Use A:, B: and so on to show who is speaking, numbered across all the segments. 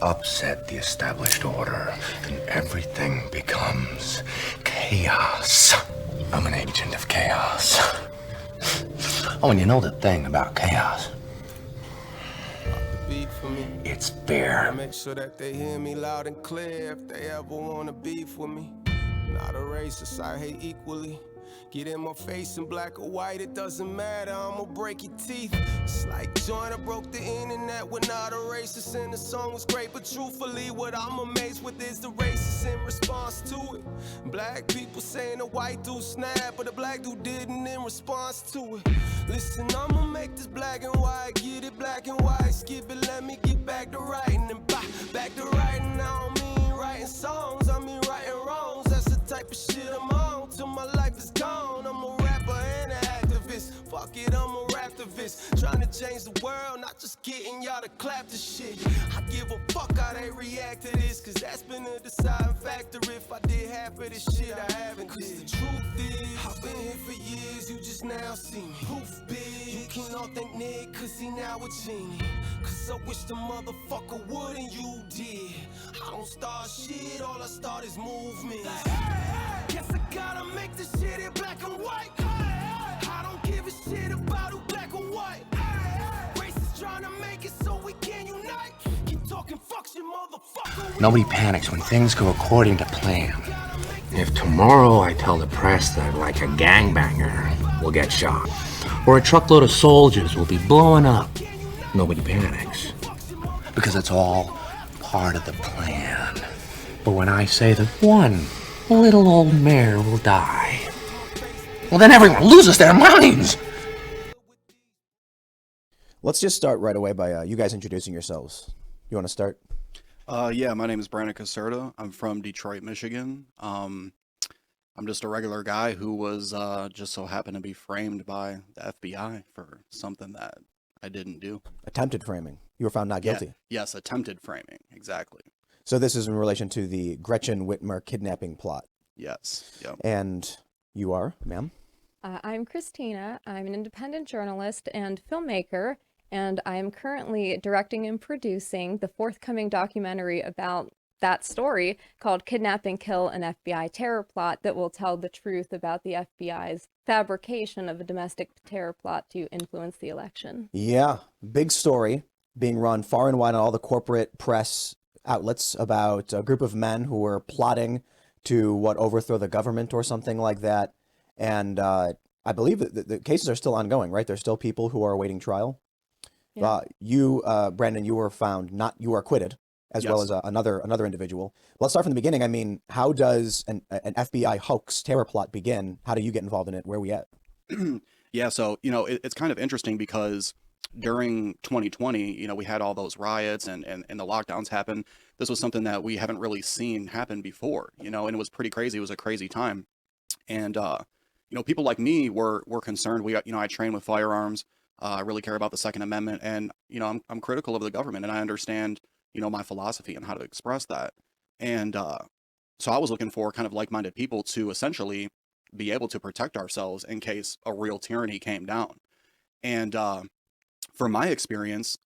A: upset the established order, and everything becomes chaos. I'm an agent of chaos. Oh, and you know the thing about chaos? It's fair.
B: I make sure that they hear me loud and clear if they ever wanna beef with me. Not a racist, I hate equally. Get in my face in black or white, it doesn't matter, I'ma break your teeth. It's like joint, I broke the internet, we're not a racist, and the song was great, but truthfully, what I'm amazed with is the racist in response to it. Black people saying a white dude snapped, but a black dude didn't in response to it. Listen, I'ma make this black and white, get it black and white, skip it, let me get back to writing, and back to writing, I don't mean writing songs, I mean writing wrongs, that's the type of shit I'm on, till my life is gone. I'm a rapper and an activist. Fuck it, I'm a raptivist. Trying to change the world, not just getting y'all to clap the shit. I give a fuck how they react to this, cause that's been a deciding factor. If I did half of this shit, I haven't. Cause the truth is, I've been here for years, you just now see me. Proof big, you can't all thank Nick, cause he now a genie. Cause I wish the motherfucker would and you did. I don't start shit, all I start is movement. Guess I gotta make this shit in black and white. I don't give a shit about who black or white. Racists trying to make it so we can unite. Keep talking fucks, you motherfucker.
A: Nobody panics when things go according to plan. If tomorrow I tell the press that, like, a gangbanger will get shot, or a truckload of soldiers will be blowing up, nobody panics. Because it's all part of the plan. But when I say that one little old mare will die, well, then everyone loses their minds.
C: Let's just start right away by you guys introducing yourselves. You want to start?
D: Yeah, my name is Brandon Caserta. I'm from Detroit, Michigan. I'm just a regular guy who was just so happened to be framed by the FBI for something that I didn't do.
C: Attempted framing. You were found not guilty.
D: Yeah, yes, attempted framing, exactly.
C: So this is in relation to the Gretchen Whitmer kidnapping plot.
D: Yes, yep.
C: And you are, ma'am?
E: I'm Christina. I'm an independent journalist and filmmaker, and I am currently directing and producing the forthcoming documentary about that story called Kidnap and Kill, an FBI Terror Plot, that will tell the truth about the FBI's fabrication of a domestic terror plot to influence the election.
C: Yeah, big story being run far and wide on all the corporate press outlets about a group of men who were plotting to, overthrow the government or something like that. And I believe that the cases are still ongoing, right? There's still people who are awaiting trial. Yeah. Brandon, you were you were acquitted, as well as another individual. Let's start from the beginning. I mean, how does an FBI hoax terror plot begin? How do you get involved in it? Where are we at?
D: Yeah, so, it's kind of interesting because during 2020, we had all those riots and the lockdowns happen. This was something that we haven't really seen happen before, and it was pretty crazy. It was a crazy time. And, people like me were concerned. I train with firearms. I really care about the Second Amendment, and, I'm critical of the government, and I understand, my philosophy and how to express that. And so I was looking for kind of like-minded people to essentially be able to protect ourselves in case a real tyranny came down. And from my experience,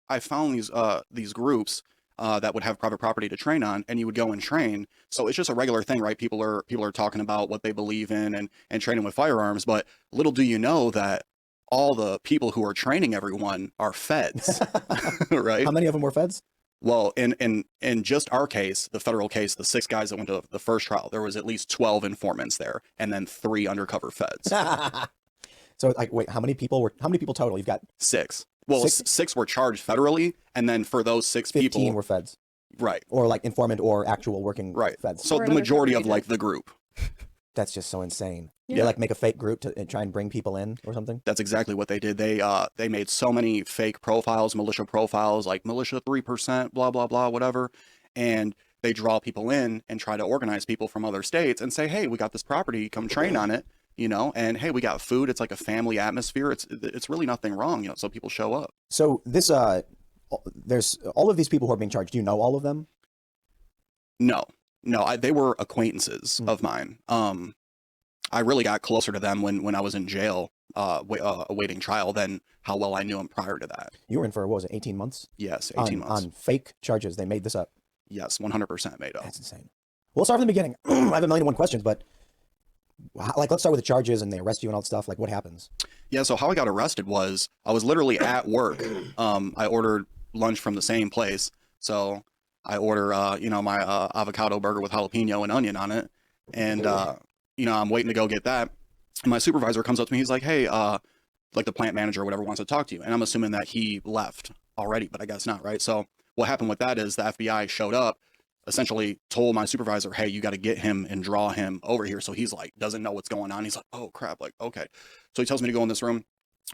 D: I found these groups that would have private property to train on, and you would go and train. So it's just a regular thing, right? People are talking about what they believe in and training with firearms, but little do you know that all the people who are training everyone are feds, right?
C: How many of them were feds?
D: Well, in just our case, the federal case, the 6 guys that went to the first trial, there was at least 12 informants there, and then 3 undercover feds.
C: So, wait, how many people total? You've got
D: 6. Well, 6 were charged federally, and then for those 6
C: 15
D: people,
C: were feds,
D: right?
C: Or like informant or actual working feds.
D: So the majority of the group.
C: That's just so insane.
E: Yeah.
C: They make a fake group to try and bring people in or something.
D: That's exactly what they did. They made so many fake profiles, militia profiles, like militia 3%, blah blah blah, whatever, and they draw people in and try to organize people from other states and say, hey, we got this property, come train on it, and hey, we got food. It's like a family atmosphere. It's really nothing wrong, so people show up.
C: So this there's all of these people who are being charged. Do you know all of them?
D: No, they were acquaintances of mine. I really got closer to them when I was in jail. awaiting trial than how well I knew him prior to that.
C: You were in for, what was it, 18 months?
D: Yes, 18 months.
C: On fake charges. They made this up.
D: Yes, 100% made up.
C: That's insane. We'll start from the beginning. I have a million and one questions, but let's start with the charges and they arrest you and all that stuff. Like, what happens?
D: Yeah, so how I got arrested was I was literally at work. I ordered lunch from the same place. So I order, my avocado burger with jalapeno and onion on it. And, I'm waiting to go get that. And my supervisor comes up to me. He's like, hey, like the plant manager or whatever wants to talk to you. And I'm assuming that he left already, but I guess not, right? So what happened with that is the FBI showed up, essentially told my supervisor, hey, you got to get him and draw him over here. So he's like, doesn't know what's going on. He's like, oh crap. Like, okay. So he tells me to go in this room.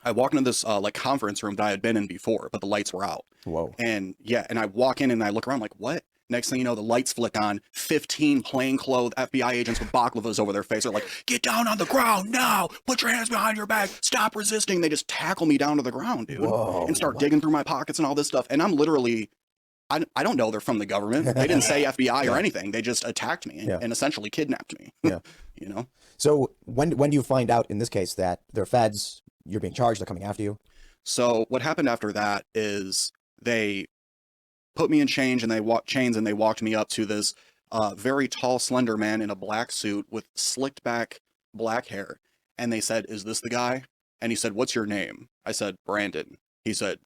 D: I walk into this like conference room that I had been in before, but the lights were out.
C: Whoa.
D: And yeah, and I walk in and I look around like, what? Next thing you know, the lights flick on. 15 plainclothes FBI agents with baklavas over their face are like, get down on the ground now. Put your hands behind your back. Stop resisting. They just tackle me down to the ground, dude.
C: Whoa,
D: and start digging through my pockets and all this stuff. And I'm literally, I don't know they're from the government. They didn't say FBI or anything. They just attacked me and essentially kidnapped me.
C: Yeah. So when do you find out in this case that they're feds, you're being charged, they're coming after you?
D: So what happened after that is they put me in chains and they walked me up to this very tall, slender man in a black suit with slicked back black hair. And they said, is this the guy? And he said, what's your name? I said, Brandon. He said,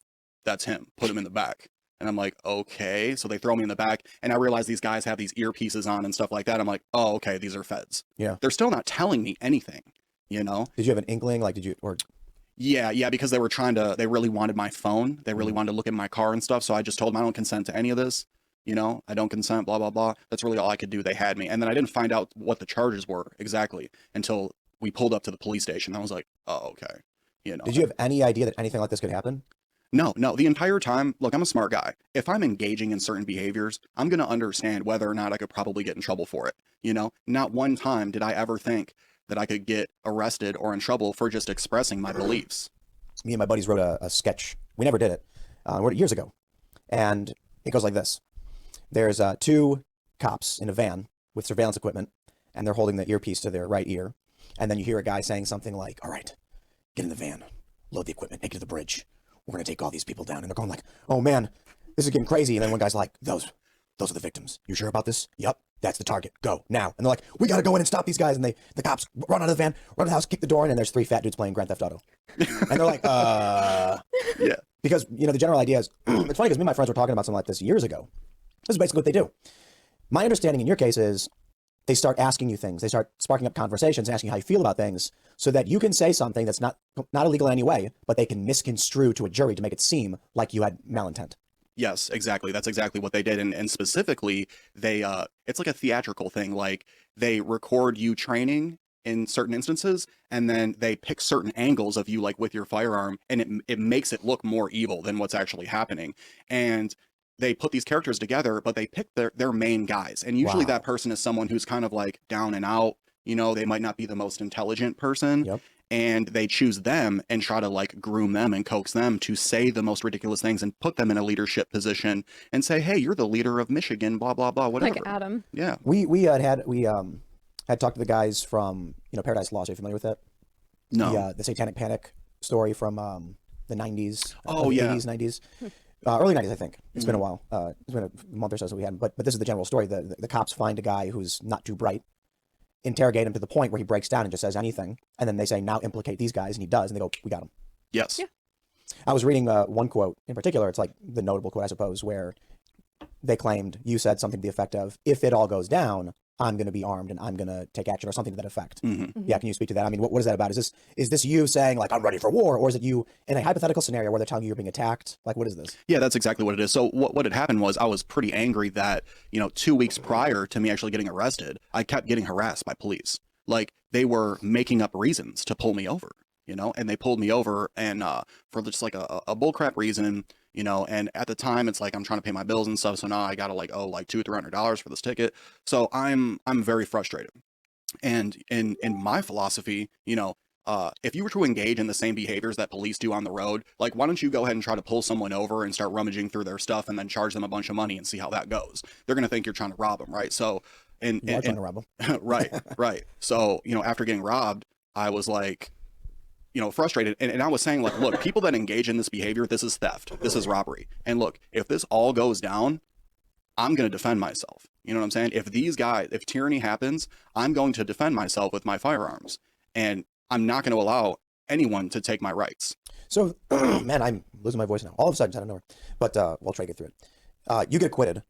D: that's him. Put him in the back. And I'm like, okay. So they throw me in the back and I realize these guys have these earpieces on and stuff like that. I'm like, oh, okay, these are feds.
C: Yeah.
D: They're still not telling me anything,
C: Did you have an inkling? Like,
D: Yeah, because they really wanted my phone. They really wanted to look at my car and stuff. So I just told them I don't consent to any of this. I don't consent, blah, blah, blah. That's really all I could do. They had me. And then I didn't find out what the charges were exactly until we pulled up to the police station. I was like, oh, okay.
C: Did you have any idea that anything like this could happen?
D: No. The entire time, look, I'm a smart guy. If I'm engaging in certain behaviors, I'm going to understand whether or not I could probably get in trouble for it. Not one time did I ever think that I could get arrested or in trouble for just expressing my beliefs.
C: Me and my buddies wrote a sketch. We never did it. Wrote it years ago. And it goes like this. There's two cops in a van with surveillance equipment, and they're holding the earpiece to their right ear. And then you hear a guy saying something like, all right, get in the van, load the equipment, take it to the bridge. We're going to take all these people down. And they're going like, oh man, this is getting crazy. And then one guy's like, those are the victims. You sure about this? Yep. That's the target. Go now. And they're like, we got to go in and stop these guys. And the cops run out of the van, run to the house, kick the door in, and there's three fat dudes playing Grand Theft Auto. And they're like,
D: Yeah.
C: Because, the general idea is, it's funny because me and my friends were talking about something like this years ago. This is basically what they do. My understanding in your case is they start asking you things. They start sparking up conversations, asking how you feel about things so that you can say something that's not illegal in any way, but they can misconstrue to a jury to make it seem like you had malintent.
D: Yes, exactly. That's exactly what they did. And specifically, they it's like a theatrical thing. Like they record you training in certain instances, and then they pick certain angles of you, like with your firearm, and it makes it look more evil than what's actually happening. And they put these characters together, but they pick their main guys. And usually that person is someone who's kind of like down and out. They might not be the most intelligent person.
C: Yep.
D: And they choose them and try to like groom them and coax them to say the most ridiculous things and put them in a leadership position and say, hey, you're the leader of Michigan, blah, blah, blah, whatever.
E: Like Adam.
D: Yeah.
C: We had talked to the guys from, Paradise Lost. Are you familiar with that?
D: No.
C: The Satanic Panic story from the 90s.
D: Oh, yeah.
C: 80s, 90s. Early 90s, I think. It's been a while. It's been a month or so we hadn't. But this is the general story. The cops find a guy who's not too bright, interrogate him to the point where he breaks down and just says anything. And then they say, now implicate these guys. And he does. And they go, we got him.
D: Yes.
E: Yeah.
C: I was reading one quote in particular. It's like the notable quote, I suppose, where they claimed you said something to the effect of, if it all goes down, I'm going to be armed and I'm going to take action, or something to that effect.
D: Mm-hmm.
C: Yeah. Can you speak to that? I mean, what is that about? Is this you saying like, I'm ready for war? Or is it you in a hypothetical scenario where they're telling you you're being attacked? Like, what is this?
D: Yeah, that's exactly what it is. So what had happened was I was pretty angry that, 2 weeks prior to me actually getting arrested, I kept getting harassed by police. Like they were making up reasons to pull me over, and they pulled me over and for just like a bullcrap reason, and at the time it's like I'm trying to pay my bills and stuff. So now I got to like owe like $200-300 for this ticket. So I'm very frustrated. And in my philosophy, if you were to engage in the same behaviors that police do on the road, like why don't you go ahead and try to pull someone over and start rummaging through their stuff and then charge them a bunch of money and see how that goes? They're going to think you're trying to rob them, right? So
C: You are trying to rob them.
D: right. So, after getting robbed, I was like, frustrated. And I was saying, like, look, people that engage in this behavior, this is theft, this is robbery. And look, if this all goes down, I'm going to defend myself. You know what I'm saying? If tyranny happens, I'm going to defend myself with my firearms. And I'm not going to allow anyone to take my rights.
C: So, man, I'm losing my voice now. All of a sudden, I don't know. But we'll try to get through it. You get acquitted.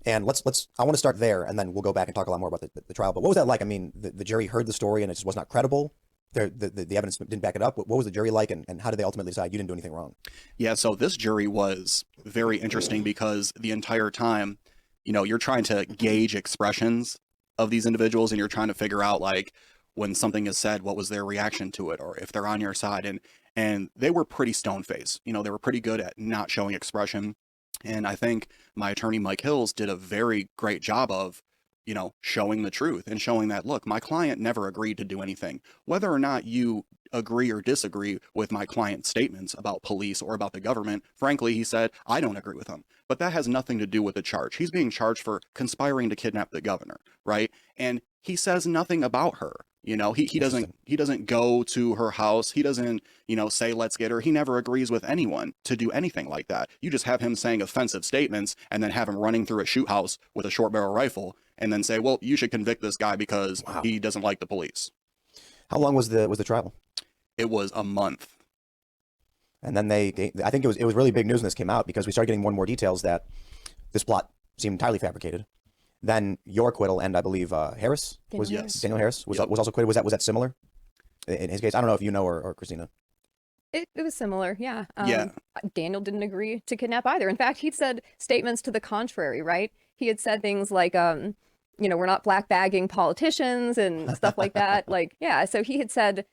C: And I want to start there, and then we'll go back and talk a lot more about the trial. But what was that like? I mean, the jury heard the story, and it just was not credible. The evidence didn't back it up. What was the jury like, and how did they ultimately decide you didn't do anything wrong?
D: Yeah, so this jury was very interesting because the entire time, you're trying to gauge expressions of these individuals, and you're trying to figure out, like, when something is said, what was their reaction to it, or if they're on your side. And they were pretty stone-faced. They were pretty good at not showing expression. And I think my attorney, Mike Hills, did a very great job of, showing the truth and showing that, look, my client never agreed to do anything. Whether or not you agree or disagree with my client's statements about police or about the government, frankly, he said, I don't agree with them. But that has nothing to do with the charge. He's being charged for conspiring to kidnap the governor, right? And he says nothing about her. He doesn't go to her house. He doesn't, say, let's get her. He never agrees with anyone to do anything like that. You just have him saying offensive statements and then have him running through a shoot house with a short barrel rifle and then say, well, you should convict this guy because he doesn't like the police.
C: How long was the trial?
D: It was a month.
C: And then I think it was really big news when this came out, because we started getting more and more details that this plot seemed entirely fabricated. Then your acquittal, and I believe Harris was Daniel Harris was also acquitted. Was that similar in his case? I don't know if you know or Christina.
E: It was similar, yeah.
D: Yeah.
E: Daniel didn't agree to kidnap either. In fact, he'd said statements to the contrary, right? He had said things like, we're not black bagging politicians and stuff like that. Like, yeah, so he had said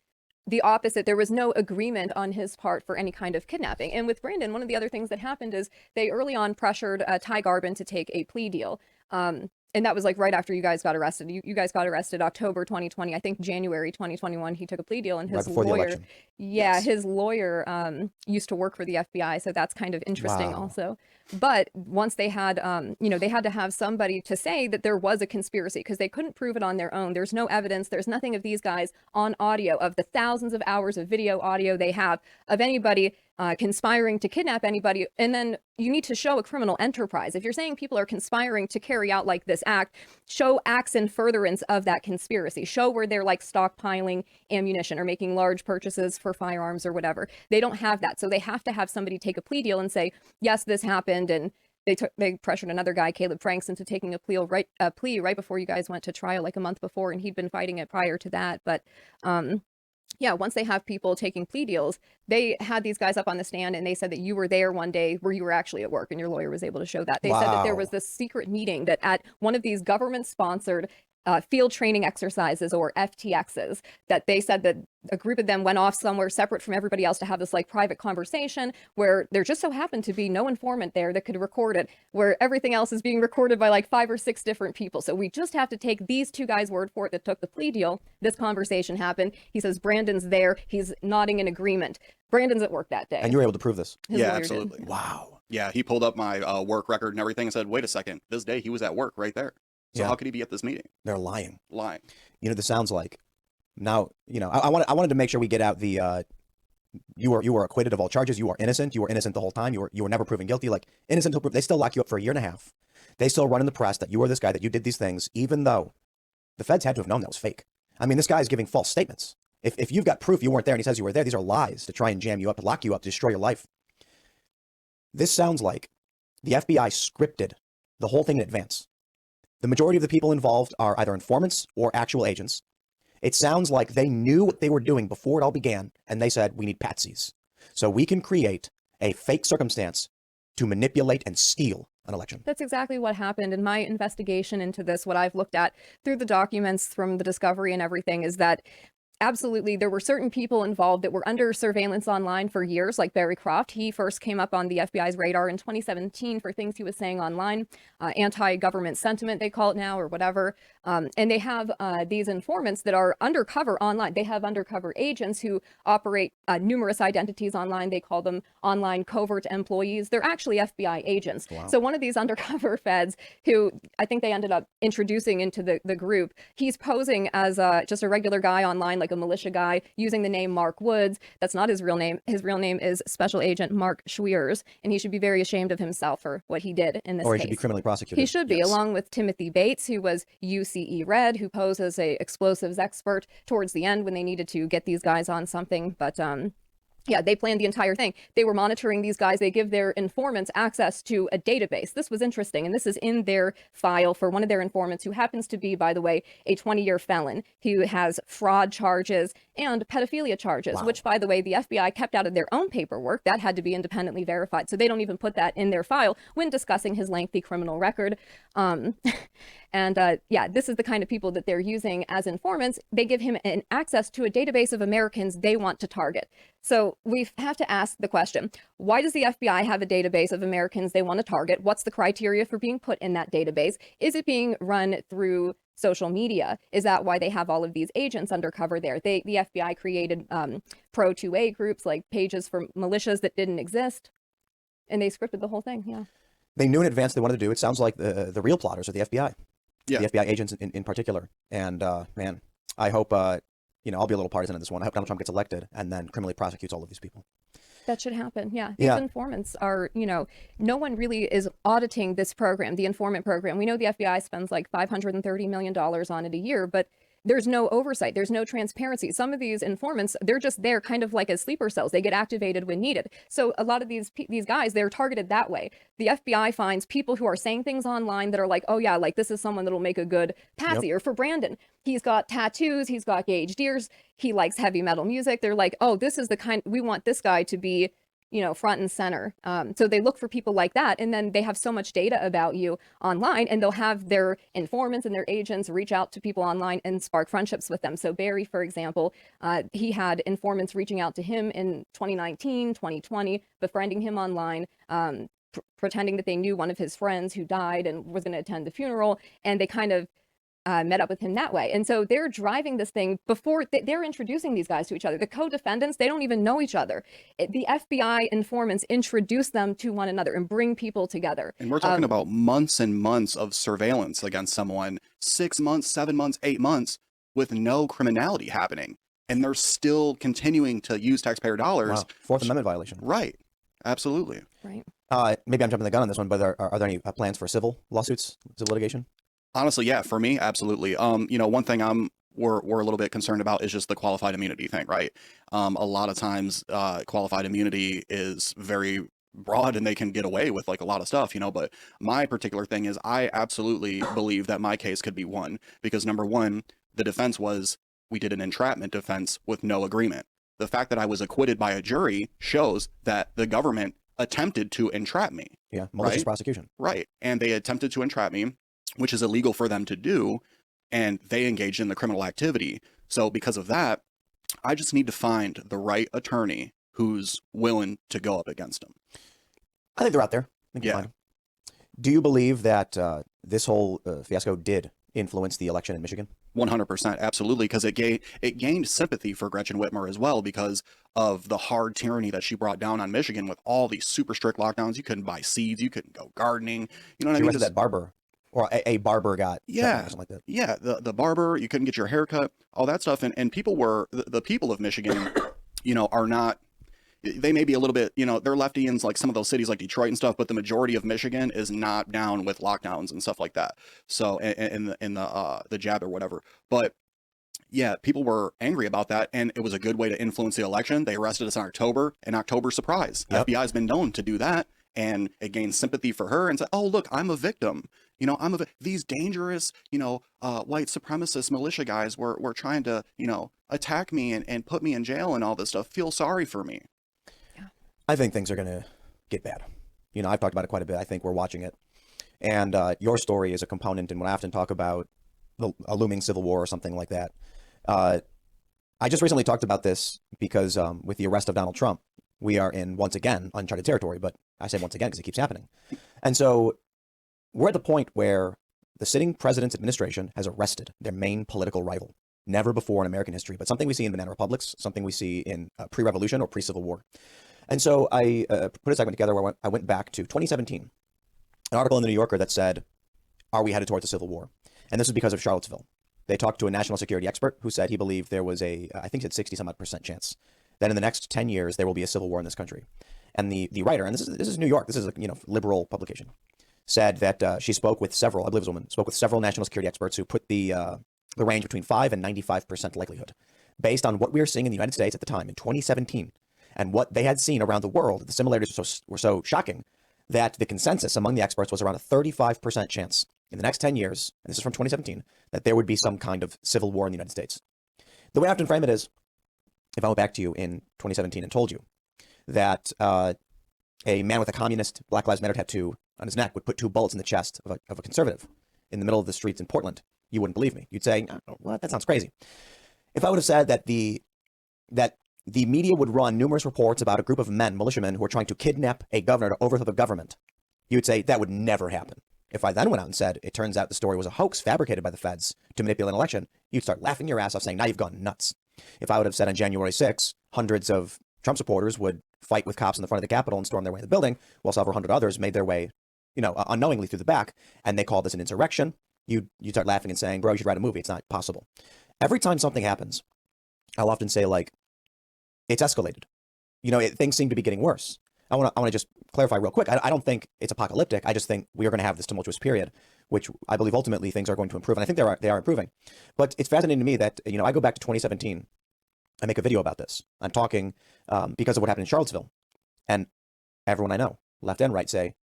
E: the opposite. There was no agreement on his part for any kind of kidnapping. And with Brandon, one of the other things that happened is they early on pressured Ty Garbin to take a plea deal. And that was like right after you guys got arrested. You guys got arrested October 2020. I think January 2021, he took a plea deal, and his lawyer, his lawyer used to work for the FBI. So that's kind of interesting also. But once they had, they had to have somebody to say that there was a conspiracy, because they couldn't prove it on their own. There's no evidence. There's nothing of these guys on audio, of the thousands of hours of video audio they have of anybody conspiring to kidnap anybody. And then you need to show a criminal enterprise. If you're saying people are conspiring to carry out like this act, show acts in furtherance of that conspiracy. Show where they're like stockpiling ammunition or making large purchases for firearms or whatever. They don't have that. So they have to have somebody take a plea deal and say, yes, this happened. And they pressured another guy, Caleb Franks, into taking a plea right before you guys went to trial, like a month before, and he'd been fighting it prior to that. But yeah, once they have people taking plea deals, they had these guys up on the stand, and they said that you were there one day where you were actually at work, and your lawyer was able to show that. They said that there was this secret meeting that at one of these government-sponsored field training exercises, or FTXs, that they said that a group of them went off somewhere separate from everybody else to have this like private conversation, where there just so happened to be no informant there that could record it, where everything else is being recorded by like 5 or 6 different people. So we just have to take these 2 guys' word for it that took the plea deal. This conversation happened. He says Brandon's there. He's nodding in agreement. Brandon's at work that day.
C: And you were able to prove this?
D: Yeah, absolutely.
C: Did. Wow.
D: Yeah, he pulled up my work record and everything and said, wait a second, this day he was at work right there. So how could he be at this meeting?
C: They're lying.
D: Lying.
C: This sounds like, now, I wanted to make sure we get out the, you were acquitted of all charges. You are innocent. You were innocent the whole time. You were never proven guilty. Like, innocent until they still lock you up for a year and a half. They still run in the press that you were this guy, that you did these things, even though the feds had to have known that was fake. I mean, this guy is giving false statements. If you've got proof you weren't there and he says you were there, these are lies to try and jam you up, to lock you up, to destroy your life. This sounds like the FBI scripted the whole thing in advance. The majority of the people involved are either informants or actual agents. It sounds like they knew what they were doing before it all began, and they said, we need patsies. So we can create a fake circumstance to manipulate and steal an election.
E: That's exactly what happened. In my investigation into this, what I've looked at through the documents from the discovery and everything is that absolutely, there were certain people involved that were under surveillance online for years, like Barry Croft. He first came up on the FBI's radar in 2017 for things he was saying online, anti-government sentiment, they call it now, or whatever. And they have these informants that are undercover online. They have undercover agents who operate numerous identities online. They call them online covert employees. They're actually FBI agents.
C: Wow.
E: So one of these undercover feds, who I think they ended up introducing into the group, he's posing as just a regular guy online, like a militia guy, using the name Mark Woods. That's not his real name. His real name is Special Agent Mark Schwiers, and he should be very ashamed of himself for what he did in this case.
C: Or he should be criminally prosecuted.
E: He should be,
C: Yes.
E: along with Timothy Bates, who was UCE Red, who posed as a explosives expert towards the end when they needed to get these guys on something. But yeah, they planned the entire thing. They were monitoring these guys. They give their informants access to a database. This was interesting, and this is in their file for one of their informants, who happens to be, by the way, a 20-year felon who has fraud charges and pedophilia charges,
C: Wow.
E: which, by the way, the FBI kept out of their own paperwork. That had to be independently verified, so they don't even put that in their file when discussing his lengthy criminal record. Yeah, this is the kind of people that they're using as informants. They give him an access to a database of Americans they want to target. So we have to ask the question, why does the FBI have a database of Americans they want to target? What's the criteria for being put in that database? Is it being run through social media? Is that why they have all of these agents undercover there? The FBI created pro 2A groups, like pages for militias that didn't exist, and they scripted the whole thing. Yeah.
C: They knew in advance they wanted to do. It sounds like the real plotters are the FBI.
D: Yeah.
C: The FBI agents in particular. And man, I hope I'll be a little partisan in this one. I hope Donald Trump gets elected and then criminally prosecutes all of these people.
E: That should happen. Yeah. These
C: Yeah.
E: informants are, no one really is auditing this program, the informant program. We know the FBI spends like $530 million on it a year, but there's no oversight. There's no transparency. Some of these informants, they're just there kind of like as sleeper cells. They get activated when needed. So a lot of these guys, they're targeted that way. The FBI finds people who are saying things online that are like, oh yeah, like this is someone that'll make a good patsy. Or for Brandon, he's got tattoos, he's got gauge ears, he likes heavy metal music. They're like, oh, this is the kind, we want this guy to be, front and center. So they look for people like that. And then they have so much data about you online, and they'll have their informants and their agents reach out to people online and spark friendships with them. So Barry, for example, he had informants reaching out to him in 2019, 2020, befriending him online, pretending that they knew one of his friends who died and was going to attend the funeral. And they kind of met up with him that way. And so they're driving this thing before they're introducing these guys to each other. The co-defendants, they don't even know each other. The FBI informants introduce them to one another and bring people together.
D: And we're talking about months and months of surveillance against someone, 6 months, 7 months, 8 months, with no criminality happening. And they're still continuing to use taxpayer dollars.
C: Wow. Fourth Amendment violation.
D: Right. Absolutely.
E: Right.
C: Maybe I'm jumping the gun on this one, but are there any plans for civil lawsuits, civil litigation?
D: Honestly, yeah, for me, absolutely. One thing we're a little bit concerned about is just the qualified immunity thing, right? A lot of times, qualified immunity is very broad and they can get away with like a lot of stuff, but my particular thing is I absolutely believe that my case could be won because number one, the defense was we did an entrapment defense with no agreement. The fact that I was acquitted by a jury shows that the government attempted to entrap me.
C: Yeah, malicious
D: right?
C: prosecution.
D: Right. And they attempted to entrap me, which is illegal for them to do, and they engaged in the criminal activity. So because of that, I just need to find the right attorney who's willing to go up against them.
C: I think they're out there. I think you'll
D: Yeah.
C: find them. Do you believe that this whole fiasco did influence the election in Michigan?
D: 100%, absolutely, because it gained sympathy for Gretchen Whitmer as well because of the hard tyranny that she brought down on Michigan with all these super strict lockdowns. You couldn't buy seeds, you couldn't go gardening. You know what I
C: She
D: mean?
C: arrested that barber, or a barber got shut down or something like that.
D: Yeah, the barber, you couldn't get your haircut, all that stuff. And people were, the people of Michigan, are not, they may be a little bit, they're lefty in like some of those cities like Detroit and stuff, but the majority of Michigan is not down with lockdowns and stuff like that. So, in the jab or whatever. But yeah, people were angry about that, and it was a good way to influence the election. They arrested us in October, an October surprise.
C: Yep.
D: FBI has been known to do that, and it gained sympathy for her and said, oh, look, I'm a victim. These dangerous, white supremacist militia guys were trying to, attack me and put me in jail and all this stuff. Feel sorry for me.
C: I think things are going to get bad. I've talked about it quite a bit. I think we're watching it. And your story is a component in what I often talk about, a looming civil war or something like that. I just recently talked about this because with the arrest of Donald Trump, we are in, once again, uncharted territory. But I say once again because it keeps happening. And so we're at the point where the sitting president's administration has arrested their main political rival. Never before in American history, but something we see in banana republics, something we see in pre-revolution or pre-Civil War. And so I put a segment together where I went back to 2017, an article in the New Yorker that said, are we headed towards a civil war? And this was because of Charlottesville. They talked to a national security expert who said he believed there was I think he said 60 some odd % chance that in the next 10 years, there will be a civil war in this country. And the writer, and this is New York, this is a liberal publication, said that she spoke with several, I believe it was a woman, spoke with several national security experts who put the range between 5 and 95% likelihood based on what we were seeing in the United States at the time in 2017 and what they had seen around the world. The similarities were so shocking that the consensus among the experts was around a 35% chance in the next 10 years, and this is from 2017, that there would be some kind of civil war in the United States. The way I often frame it is, if I went back to you in 2017 and told you that a man with a communist Black Lives Matter tattoo on his neck would put 2 bullets in the chest of a conservative in the middle of the streets in Portland, you wouldn't believe me. You'd say, oh, what? That sounds crazy. If I would have said that the media would run numerous reports about a group of men, militiamen, who are trying to kidnap a governor to overthrow the government, you would say that would never happen. If I then went out and said, it turns out the story was a hoax fabricated by the feds to manipulate an election, you'd start laughing your ass off saying, now you've gone nuts. If I would have said on January 6th, hundreds of Trump supporters would fight with cops in the front of the Capitol and storm their way in the building, while several hundred others made their way, unknowingly through the back, and they called this an insurrection, you start laughing and saying, bro, you should write a movie. It's not possible. Every time something happens, I'll often say, like, it's escalated. Things seem to be getting worse. I want to just clarify real quick. I don't think it's apocalyptic. I just think we are going to have this tumultuous period, which I believe ultimately things are going to improve. And I think they are improving. But it's fascinating to me that, I go back to 2017. I make a video about this. I'm talking because of what happened in Charlottesville. And everyone I know, left and right, say,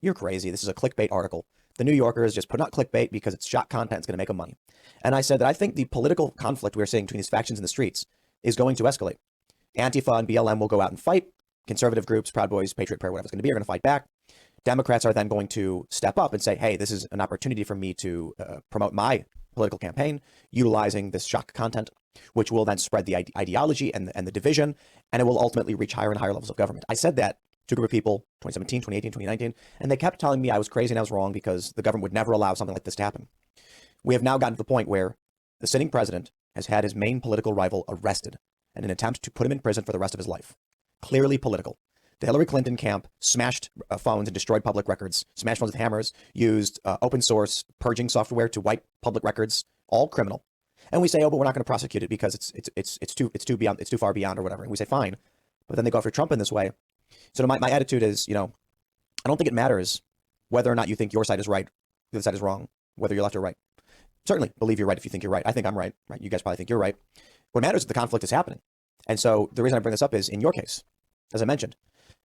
C: you're crazy. This is a clickbait article. The New Yorker is just putting out clickbait because it's shock content. It's going to make them money. And I said that I think the political conflict we're seeing between these factions in the streets is going to escalate. Antifa and BLM will go out and fight. Conservative groups, Proud Boys, Patriot Prayer, whatever it's going to be, are going to fight back. Democrats are then going to step up and say, hey, this is an opportunity for me to promote my political campaign, utilizing this shock content, which will then spread the ideology and the division, and it will ultimately reach higher and higher levels of government. I said that to a group of people, 2017, 2018, 2019, and they kept telling me I was crazy and I was wrong because the government would never allow something like this to happen. We have now gotten to the point where the sitting president has had his main political rival arrested in an attempt to put him in prison for the rest of his life. Clearly political. The Hillary Clinton camp smashed phones and destroyed public records, smashed phones with hammers, used open source purging software to wipe public records, all criminal. And we say, oh, but we're not going to prosecute it because it's too far beyond or whatever. And we say, fine. But then they go after Trump in this way. So my attitude is, I don't think it matters whether or not you think your side is right, the other side is wrong, whether you're left or right. Certainly believe you're right if you think you're right. I think I'm right. Right? You guys probably think you're right. What matters is the conflict is happening. And so the reason I bring this up is, in your case, as I mentioned,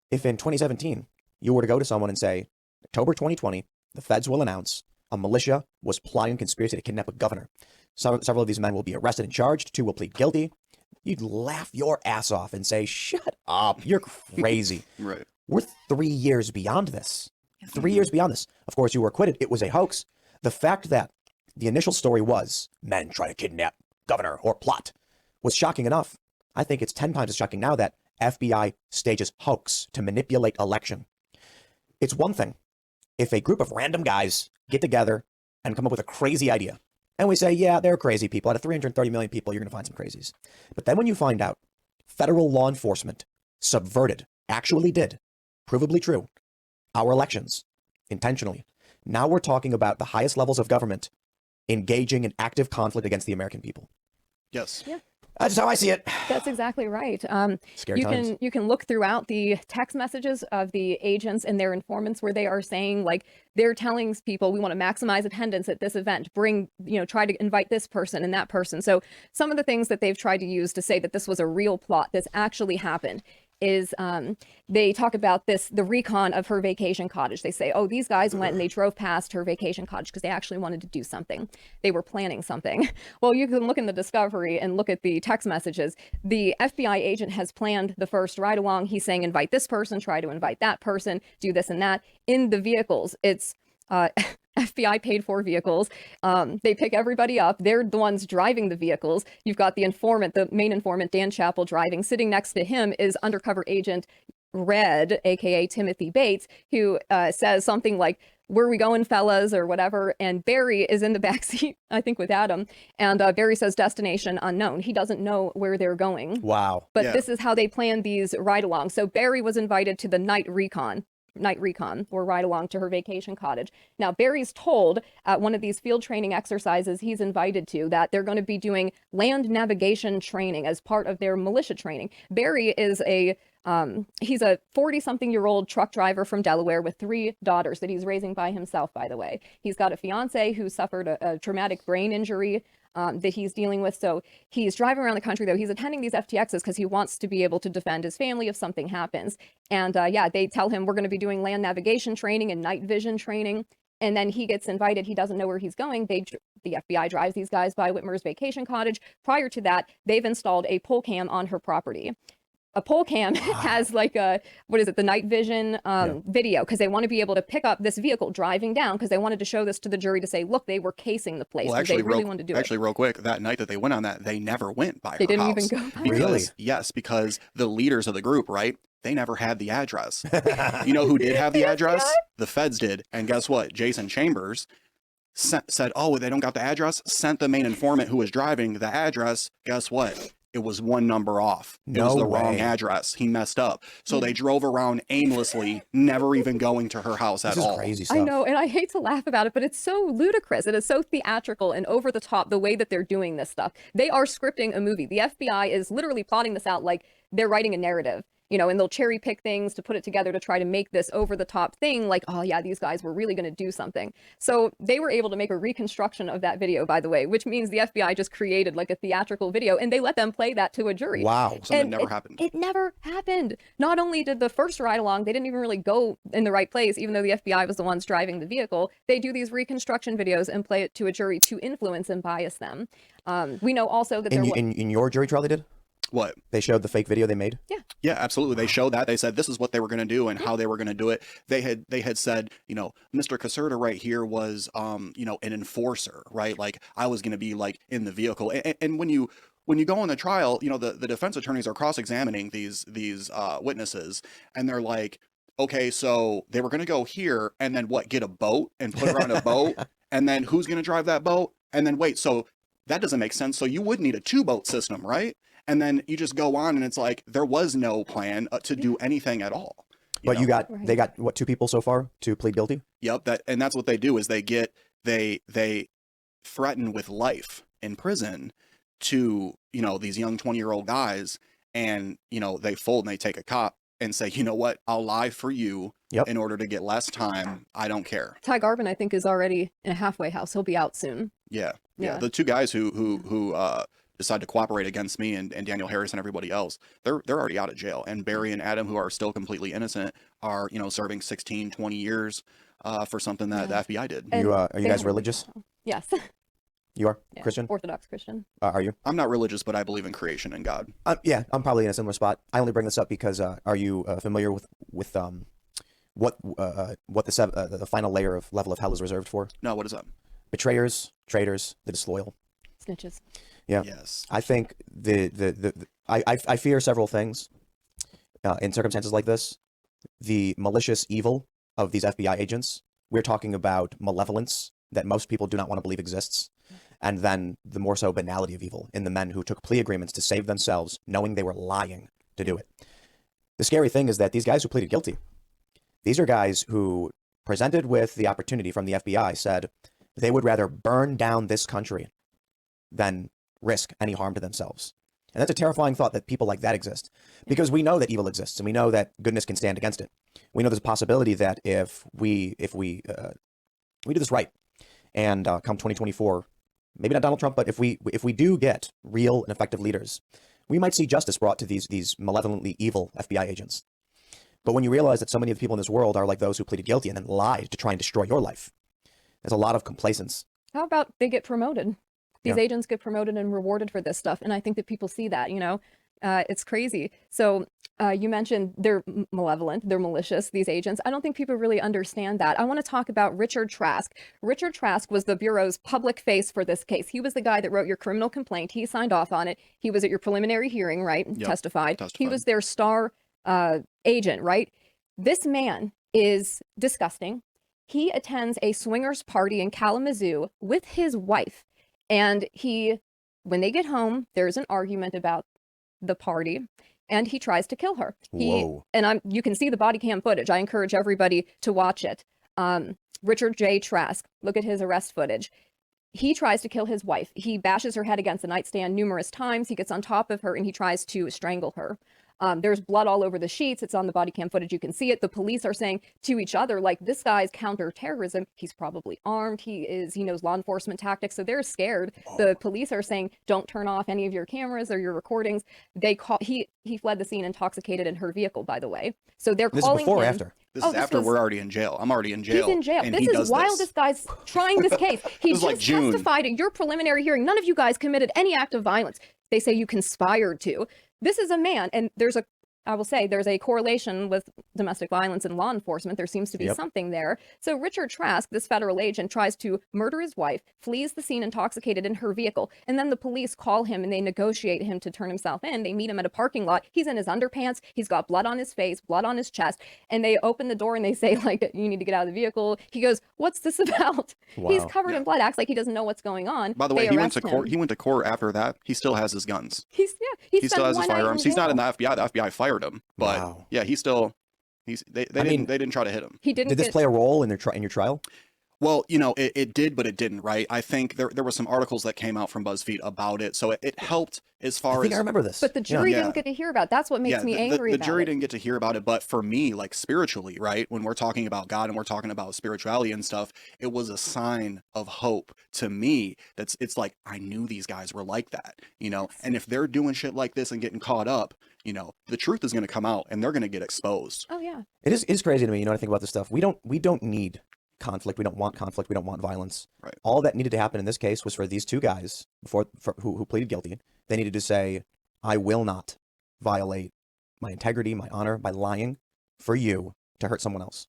C: if in 2017 you were to go to someone and say, October 2020, the feds will announce a militia was plotting conspiracy to kidnap a governor. Several of these men will be arrested and charged. 2 will plead guilty. You'd laugh your ass off and say, shut up. You're crazy.
D: Right.
C: We're 3 years beyond this. 3 years beyond this. Of course, you were acquitted. It was a hoax. The fact that the initial story was men try to kidnap governor or plot was shocking enough. I think it's 10 times as shocking now that FBI stages hoax to manipulate election. It's one thing if a group of random guys get together and come up with a crazy idea. And we say, yeah, they're crazy people. Out of 330 million people, you're going to find some crazies. But then when you find out federal law enforcement actually did, provably true, our elections intentionally. Now we're talking about the highest levels of government engaging in active conflict against the American people.
D: Yes.
E: Yeah.
C: That's how I see it.
E: That's exactly right.
C: Scary times.
E: You can look throughout the text messages of the agents and their informants where they are saying, like, they're telling people we want to maximize attendance at this event, try to invite this person and that person. So some of the things that they've tried to use to say that this was a real plot, this actually happened, is they talk about the recon of her vacation cottage. They say, oh, these guys went and they drove past her vacation cottage because they actually wanted to do something. They were planning something. Well, you can look in the discovery and look at the text messages. The FBI agent has planned the first ride along. He's saying, invite this person, try to invite that person, do this and that. In the vehicles, it's FBI paid for vehicles. They pick everybody up. They're the ones driving the vehicles. You've got the informant, the main informant, Dan Chappell, driving. Sitting next to him is undercover agent Red, aka Timothy Bates, who says something like, where are we going, fellas, or whatever. And Barry is in the backseat, I think, with Adam. And Barry says destination unknown. He doesn't know where they're going.
C: Wow.
E: But
D: Yeah.
E: this is how they plan these ride-alongs. So Barry was invited to the night recon or ride along to her vacation cottage. Now, Barry's told at one of these field training exercises he's invited to that they're going to be doing land navigation training as part of their militia training. Barry is he's a 40-something-year-old truck driver from Delaware with 3 daughters that he's raising by himself, by the way. He's got a fiance who suffered a traumatic brain injury that he's dealing with. So he's driving around the country, though. He's attending these FTXs because he wants to be able to defend his family if something happens. And yeah, they tell him we're going to be doing land navigation training and night vision training. And then he gets invited. He doesn't know where he's going. The FBI drives these guys by Whitmer's vacation cottage. Prior to that, they've installed a pole cam on her property. A pole cam has like the night vision video, because they want to be able to pick up this vehicle driving down, because they wanted to show this to the jury to say, look, they were casing the place.
D: Well,
E: They
D: actually,
E: really wanted to do
D: actually, real quick, that night that they went on that, they never went by
E: They
D: her
E: didn't
D: house.
E: even go by
D: because,
C: Really?
D: Yes, because the leaders of the group, right? They never had the address. You know who did have the address? The feds did. And guess what? Jason Chambers said, oh, they don't got the address, sent the main informant who was driving the address. Guess what? It was one number off. It was
C: No
D: the wrong
C: way.
D: address. He messed up. So they drove around aimlessly, never even going to her house at
C: This is
D: all.
C: crazy stuff.
E: I know, and I hate to laugh about it, but it's so ludicrous. It is so theatrical and over the top the way that they're doing this stuff. They are scripting a movie. The FBI is literally plotting this out like they're writing a narrative. And they'll cherry pick things to put it together to try to make this over the top thing like, oh yeah, these guys were really going to do something. So they were able to make a reconstruction of that video, by the way, which means the FBI just created like a theatrical video and they let them play that to a jury.
C: Wow.
D: Something
E: And
D: never happened.
E: It never happened. Not only did the first ride along, they didn't even really go in the right place, even though the FBI was the ones driving the vehicle. They do these reconstruction videos and play it to a jury to influence and bias them. We know also that
C: In your jury trial they did?
D: What?
C: They showed the fake video they made?
D: Yeah, absolutely. They showed that. They said this is what they were going to do and how they were going to do it. They had said, Mr. Caserta right here was, an enforcer, right? Like I was going to be like in the vehicle. And when you go on the trial, the defense attorneys are cross-examining these witnesses, and they're like, okay, so they were going to go here and then get a boat and put her on a boat, and then who's going to drive that boat? And then wait, so that doesn't make sense. So you would need a 2-boat system, right? And then you just go on, and it's like there was no plan to do anything at all.
C: But
D: know?
C: they got what, 2 people so far to plead guilty?
D: Yep, that's what they do is they threaten with life in prison to these young 20-year-old guys, and they fold and they take a cop and say, you know what, I'll lie for you in order to get less time. I don't care.
E: Ty Garvin, I think, is already in a halfway house. He'll be out soon.
D: Yeah. The 2 guys who decide to cooperate against me and Daniel Harris and everybody else, they're already out of jail. And Barry and Adam, who are still completely innocent, are serving 16, 20 years for something that the FBI did.
E: And
C: Are you
E: they
C: guys
E: don't-
C: religious?
E: Yes.
C: You are?
E: Yeah.
C: Christian?
E: Orthodox Christian.
C: Are you?
D: I'm not religious, but I believe in creation and God.
C: Yeah, I'm probably in a similar spot. I only bring this up because are you familiar with what the final level of hell is reserved for?
D: No, what is that?
C: Betrayers, traitors, the disloyal.
E: Snitches.
C: Yeah.
D: Yes.
C: I think I fear several things in circumstances like this. The malicious evil of these FBI agents. We're talking about malevolence that most people do not want to believe exists. And then the more so banality of evil in the men who took plea agreements to save themselves, knowing they were lying to do it. The scary thing is that these guys who pleaded guilty, these are guys who, presented with the opportunity from the FBI, said they would rather burn down this country than risk any harm to themselves. And that's a terrifying thought that people like that exist, because we know that evil exists and we know that goodness can stand against it. We know there's a possibility that if we do this right, and come 2024, maybe not Donald Trump, but if we do get real and effective leaders, we might see justice brought to these malevolently evil FBI agents. But when you realize that so many of the people in this world are like those who pleaded guilty and then lied to try and destroy your life, there's a lot of complacence.
E: How about they get promoted? These
C: Yeah.
E: agents get promoted and rewarded for this stuff. And I think that people see that, it's crazy. So you mentioned they're malevolent, they're malicious, these agents. I don't think people really understand that. I want to talk about Richard Trask. Richard Trask was the Bureau's public face for this case. He was the guy that wrote your criminal complaint. He signed off on it. He was at your preliminary hearing, right?
D: Yep.
E: Testified. He was their star agent, right? This man is disgusting. He attends a swingers party in Kalamazoo with his wife. And when they get home, there's an argument about the party, and he tries to kill her.
C: Whoa.
E: You can see the body cam footage. I encourage everybody to watch it. Richard J. Trask, look at his arrest footage. He tries to kill his wife. He bashes her head against the nightstand numerous times. He gets on top of her and he tries to strangle her. There's blood all over the sheets. It's on the body cam footage. You can see it. The police are saying to each other, like, this guy's counterterrorism. He's probably armed. He knows law enforcement tactics. So they're scared. The police are saying, don't turn off any of your cameras or your recordings. He fled the scene intoxicated in her vehicle, by the way. So they're
C: This
E: calling
C: is before or
E: him.
C: after?
D: This is after we're already in jail. I'm already in jail.
E: He's in jail.
D: And
E: This
D: he
E: is
D: does
E: while
D: this.
E: this guy's trying this case. He
D: This is
E: just
D: like June.
E: testified at your preliminary hearing. None of you guys committed any act of violence. They say you conspired to. This is a man, and I will say there's a correlation with domestic violence and law enforcement. There seems to be something there. So Richard Trask, this federal agent, tries to murder his wife, flees the scene intoxicated in her vehicle, and then the police call him and they negotiate him to turn himself in. They meet him at a parking lot. He's in his underpants. He's got blood on his face, blood on his chest, and they open the door and they say, like, you need to get out of the vehicle. He goes, what's this about?
C: Wow.
E: He's covered in blood, acts like he doesn't know what's going on.
D: By the way,
E: They
D: he went
E: arrest
D: to court.
E: him.
D: He went to court after that. He still has his guns.
E: He
D: He still
E: spent
D: has his
E: one night
D: firearms. He's not in the
E: jail.
D: FBI. The FBI fired him. But
C: Wow.
D: yeah, they didn't try to hit him.
E: He didn't
C: Did this
E: get-
C: play a role in your trial?
D: Well, it did, but it didn't, right? I think there were some articles that came out from BuzzFeed about it, so it helped as
C: I
D: far
C: think
D: as.
C: I remember this.
E: But the jury
D: Yeah.
E: didn't get to hear about it. That's what makes me angry
D: the
E: about
D: jury
E: it.
D: didn't get to hear about it, but for me, like spiritually, right? When we're talking about God and we're talking about spirituality and stuff, it was a sign of hope to me. It's like I knew these guys were like that, and if they're doing shit like this and getting caught up, the truth is going to come out and they're going to get exposed.
E: Oh yeah.
C: It's crazy to me, when I think about this stuff. We don't need conflict. We don't want conflict. We don't want violence.
D: Right.
C: All that needed to happen in this case was for these two guys who pleaded guilty. They needed to say, I will not violate my integrity, my honor, by lying for you to hurt someone else.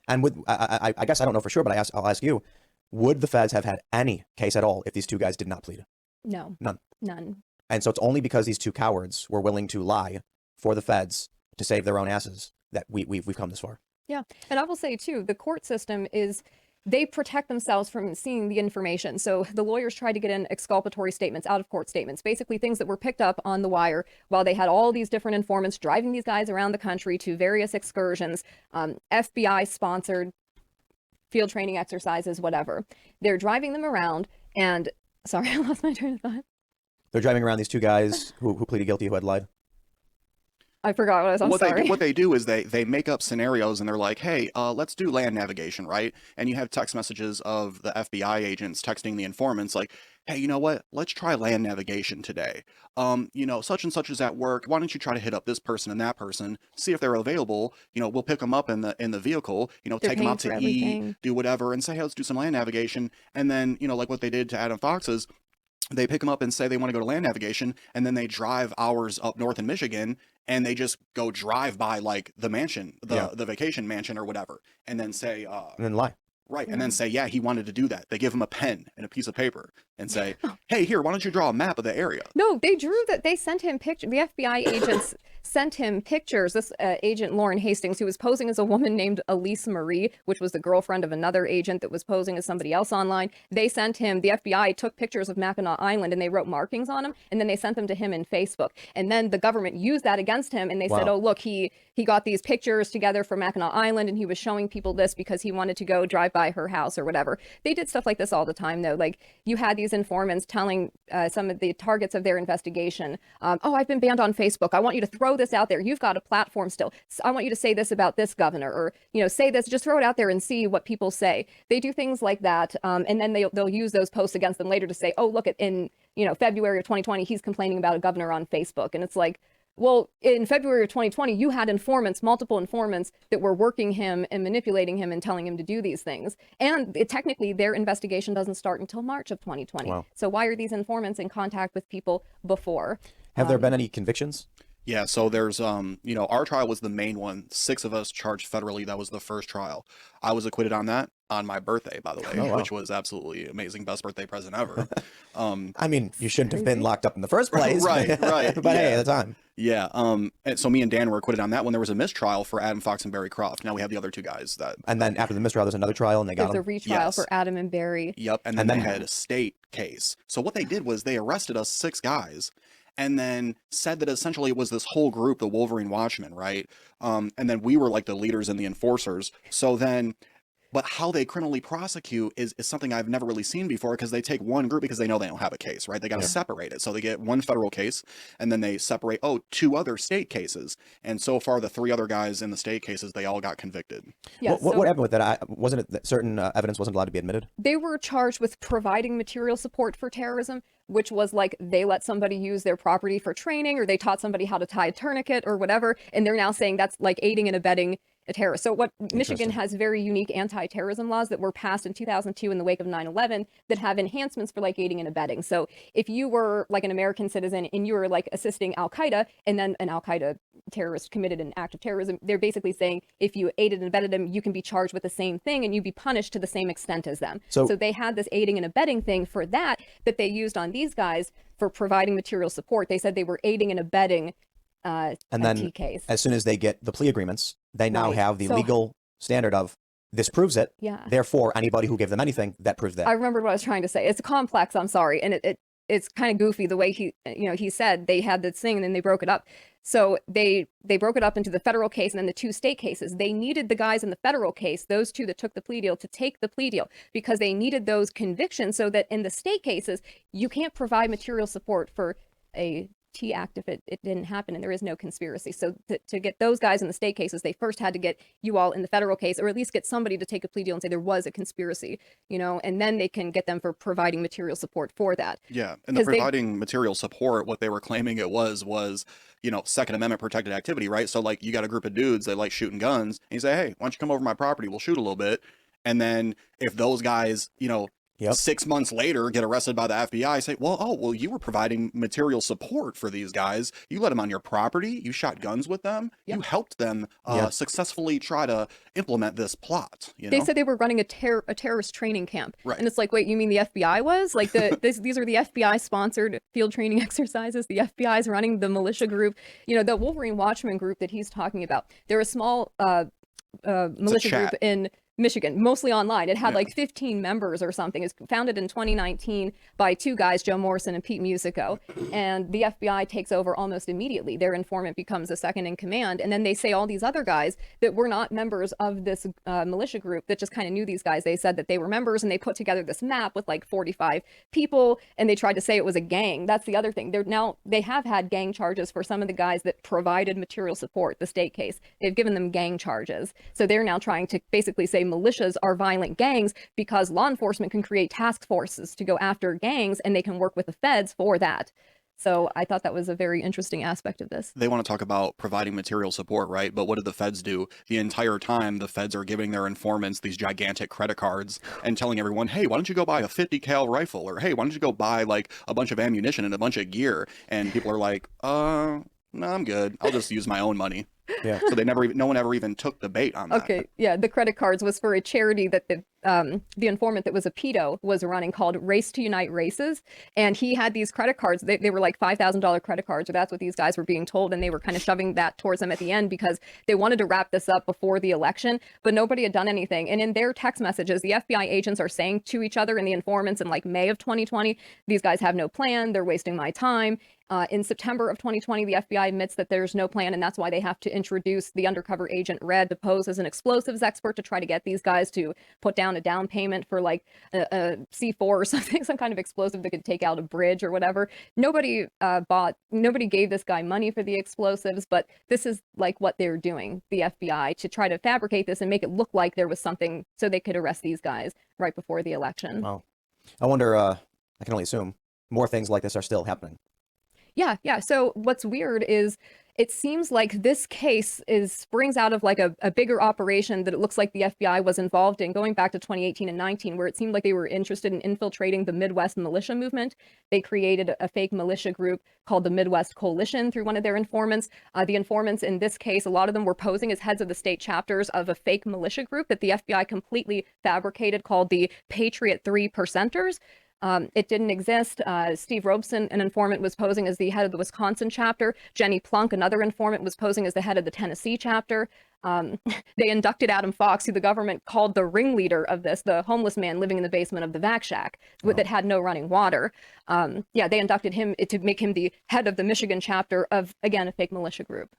C: And I guess I don't know for sure, but I'll ask you, would the feds have had any case at all if these two guys did not plead?
E: No. None.
C: And so it's only because these two cowards were willing to lie for the feds to save their own asses that we've come this far.
E: Yeah. And I will say too, the court system they protect themselves from seeing the information. So the lawyers tried to get in exculpatory statements, out of court statements, basically things that were picked up on the wire while they had all these different informants driving these guys around the country to various excursions, FBI sponsored field training exercises, whatever. They're driving them around and sorry, I lost my train of thought.
C: They're driving around these two guys who pleaded guilty, who had lied.
E: I forgot what I was. I'm sorry.
D: What they do is they make up scenarios and they're like, hey, let's do land navigation, right? And you have text messages of the FBI agents texting the informants like, hey, you know what? Let's try land navigation today. Such and such is at work. Why don't you try to hit up this person and that person, see if they're available? We'll pick them up in the vehicle.
E: They're
D: Take them
E: paying
D: out
E: for
D: to
E: everything.
D: eat, do whatever, and say, hey, let's do some land navigation. And then like what they did to Adam Fox's. They pick them up and say they want to go to land navigation, and then they drive hours up north in Michigan, and they just go drive by like the mansion, the vacation mansion or whatever, and then say,
C: And then lie.
D: right, and then say, yeah, he wanted to do that. They give him a pen and a piece of paper and say, hey, here, why don't you draw a map of the area?
E: No, they drew that. They sent him pictures. The FBI agents sent him pictures. This agent, Lauren Hastings, who was posing as a woman named Elise Marie, which was the girlfriend of another agent that was posing as somebody else online. They sent him, the FBI took pictures of Mackinac Island and they wrote markings on them. And then they sent them to him in Facebook. And then the government used that against him. And they said, oh, look, he got these pictures together for Mackinac Island and he was showing people this because he wanted to go drive by her house or whatever. They did stuff like this all the time, though. Like you had these informants telling some of the targets of their investigation, oh, I've been banned on Facebook. I want you to throw this out there. You've got a platform still. I want you to say this about this governor or, say this, just throw it out there and see what people say. They do things like that. And then they'll use those posts against them later to say, oh, look, in February of 2020, he's complaining about a governor on Facebook. And it's like, well, in February of 2020, you had multiple informants that were working him and manipulating him and telling him to do these things. And technically, their investigation doesn't start until March of 2020.
C: Wow.
E: So why are these informants in contact with people before?
C: Have there been any convictions?
D: Yeah, so there's our trial was the main one. 6 of us charged federally. That was the first trial. I was acquitted on that. on my birthday, by the way,
C: Oh, wow.
D: which was absolutely amazing. Best birthday present ever.
C: I mean, you shouldn't have been
E: Crazy.
C: locked up in the first place.
D: Right, right,
C: But hey,
D: yeah.
C: at the time.
D: Yeah. And so me and Dan were acquitted on that one. There was a mistrial for Adam Fox and Barry Croft. Now we have the other two guys that.
C: And then after the mistrial, there's another trial, and they got
E: There's a
C: him.
E: retrial
D: Yes.
E: for Adam and Barry.
D: Yep. And then
C: And
D: they
C: then-
D: had a state case. So what they did was they arrested us 6 guys and then said that essentially it was this whole group, the Wolverine Watchmen, right? And then we were like the leaders and the enforcers. So then, but how they criminally prosecute is something I've never really seen before, because they take one group because they know they don't have a case, right? They got to separate it. So they get one federal case and then they separate, 2 other state cases. And so far, the 3 other guys in the state cases, they all got convicted.
E: Yeah,
C: What
E: so
C: happened with that? Wasn't it that certain evidence wasn't allowed to be admitted?
E: they were charged with providing material support for terrorism, which was like they let somebody use their property for training, or they taught somebody how to tie a tourniquet or whatever, and they're now saying that's like aiding and abetting a terrorist. So what Michigan has very unique anti-terrorism laws that were passed in 2002 in the wake of 9/11 that have enhancements for like aiding and abetting. So if you were like an American citizen and you were like assisting Al-Qaeda, and then an Al-Qaeda terrorist committed an act of terrorism, they're basically saying if you aided and abetted them, you can be charged with the same thing and you'd be punished to the same extent as them.
C: So-
E: So they had this aiding and abetting thing for that they used on these guys for providing material support. They said they were aiding and abetting
C: And
E: a
C: then
E: T case.
C: as soon as they get the plea agreements, they now
E: Right.
C: have the
E: So-
C: legal standard of this proves it.
E: Yeah.
C: Therefore, anybody who gave them anything, that proves that.
E: I remembered what I was trying to say. It's complex, I'm sorry. And it's kind of goofy the way he said they had this thing and then they broke it up. So they broke it up into the federal case and then the 2 state cases. They needed the guys in the federal case, those 2 that took the plea deal, to take the plea deal because they needed those convictions so that in the state cases, you can't provide material support for a T act if it didn't happen and there is no conspiracy. So to get those guys in the state cases, they first had to get you all in the federal case, or at least get somebody to take a plea deal and say there was a conspiracy, and then they can get them for providing material support for that.
D: Yeah, and the
E: 'Cause they-
D: providing material support, what they were claiming it was, Second Amendment protected activity, right? So like you got a group of dudes that like shooting guns, and you say, hey, why don't you come over my property? We'll shoot a little bit. And then if those guys,
C: Yep.
D: 6 months later get arrested by the FBI, say, well, you were providing material support for these guys. You let them on your property. You shot guns with them.
E: Yep.
D: You helped them
C: Yeah.
D: successfully try to implement this plot.
E: They said they were running a terrorist training camp.
D: Right.
E: And it's like, wait, you mean the FBI was? Like these are the FBI sponsored field training exercises. The FBI is running the militia group. The Wolverine Watchmen group that he's talking about. They're a small militia group
D: chat.
E: in Michigan, mostly online. It had like 15 members or something. It's founded in 2019 by 2 guys, Joe Morrison and Pete Musico. And the FBI takes over almost immediately. Their informant becomes a second in command. And then they say all these other guys that were not members of this militia group that just kind of knew these guys. They said that they were members and they put together this map with like 45 people and they tried to say it was a gang. That's the other thing. They have had gang charges for some of the guys that provided material support, the state case. They've given them gang charges. So they're now trying to basically say militias are violent gangs because law enforcement can create task forces to go after gangs and they can work with the feds for that. So I thought that was a very interesting aspect of this.
D: They want to talk about providing material support, right? But what did the feds do? The entire time, the feds are giving their informants these gigantic credit cards and telling everyone, hey, why don't you go buy a 50 cal rifle? Or, hey, why don't you go buy like a bunch of ammunition and a bunch of gear? And people are like, no, I'm good. I'll just use my own money.
C: Yeah.
D: So no one ever even took the bait on that.
E: Okay, yeah, the credit cards was for a charity that the informant that was a pedo was running called Race to Unite Races, and he had these credit cards. They were like $5,000 credit cards, or that's what these guys were being told, and they were kind of shoving that towards them at the end because they wanted to wrap this up before the election, but nobody had done anything. And in their text messages, the FBI agents are saying to each other and the informants in like May of 2020, these guys have no plan, they're wasting my time. In September of 2020, the FBI admits that there's no plan, and that's why they have to introduce the undercover agent Red to pose as an explosives expert to try to get these guys to put down a down payment for like a C4 or something, some kind of explosive that could take out a bridge or whatever. Nobody gave this guy money for the explosives, but this is like what they're doing, the FBI, to try to fabricate this and make it look like there was something so they could arrest these guys right before the election.
C: Wow. I wonder, I can only assume more things like this are still happening.
E: Yeah. So what's weird is it seems like this case springs out of like a bigger operation that it looks like the FBI was involved in going back to 2018 and 19, where it seemed like they were interested in infiltrating the Midwest militia movement. They created a fake militia group called the Midwest Coalition through one of their informants. The informants in this case, a lot of them were posing as heads of the state chapters of a fake militia group that the FBI completely fabricated called the Patriot 3%ers. It didn't exist. Steve Robeson, an informant, was posing as the head of the Wisconsin chapter. Jenny Plunk, another informant, was posing as the head of the Tennessee chapter. They inducted Adam Fox, who the government called the ringleader of this, the homeless man living in the basement of the vac shack that had no running water. They inducted him to make him the head of the Michigan chapter of, again, a fake militia group.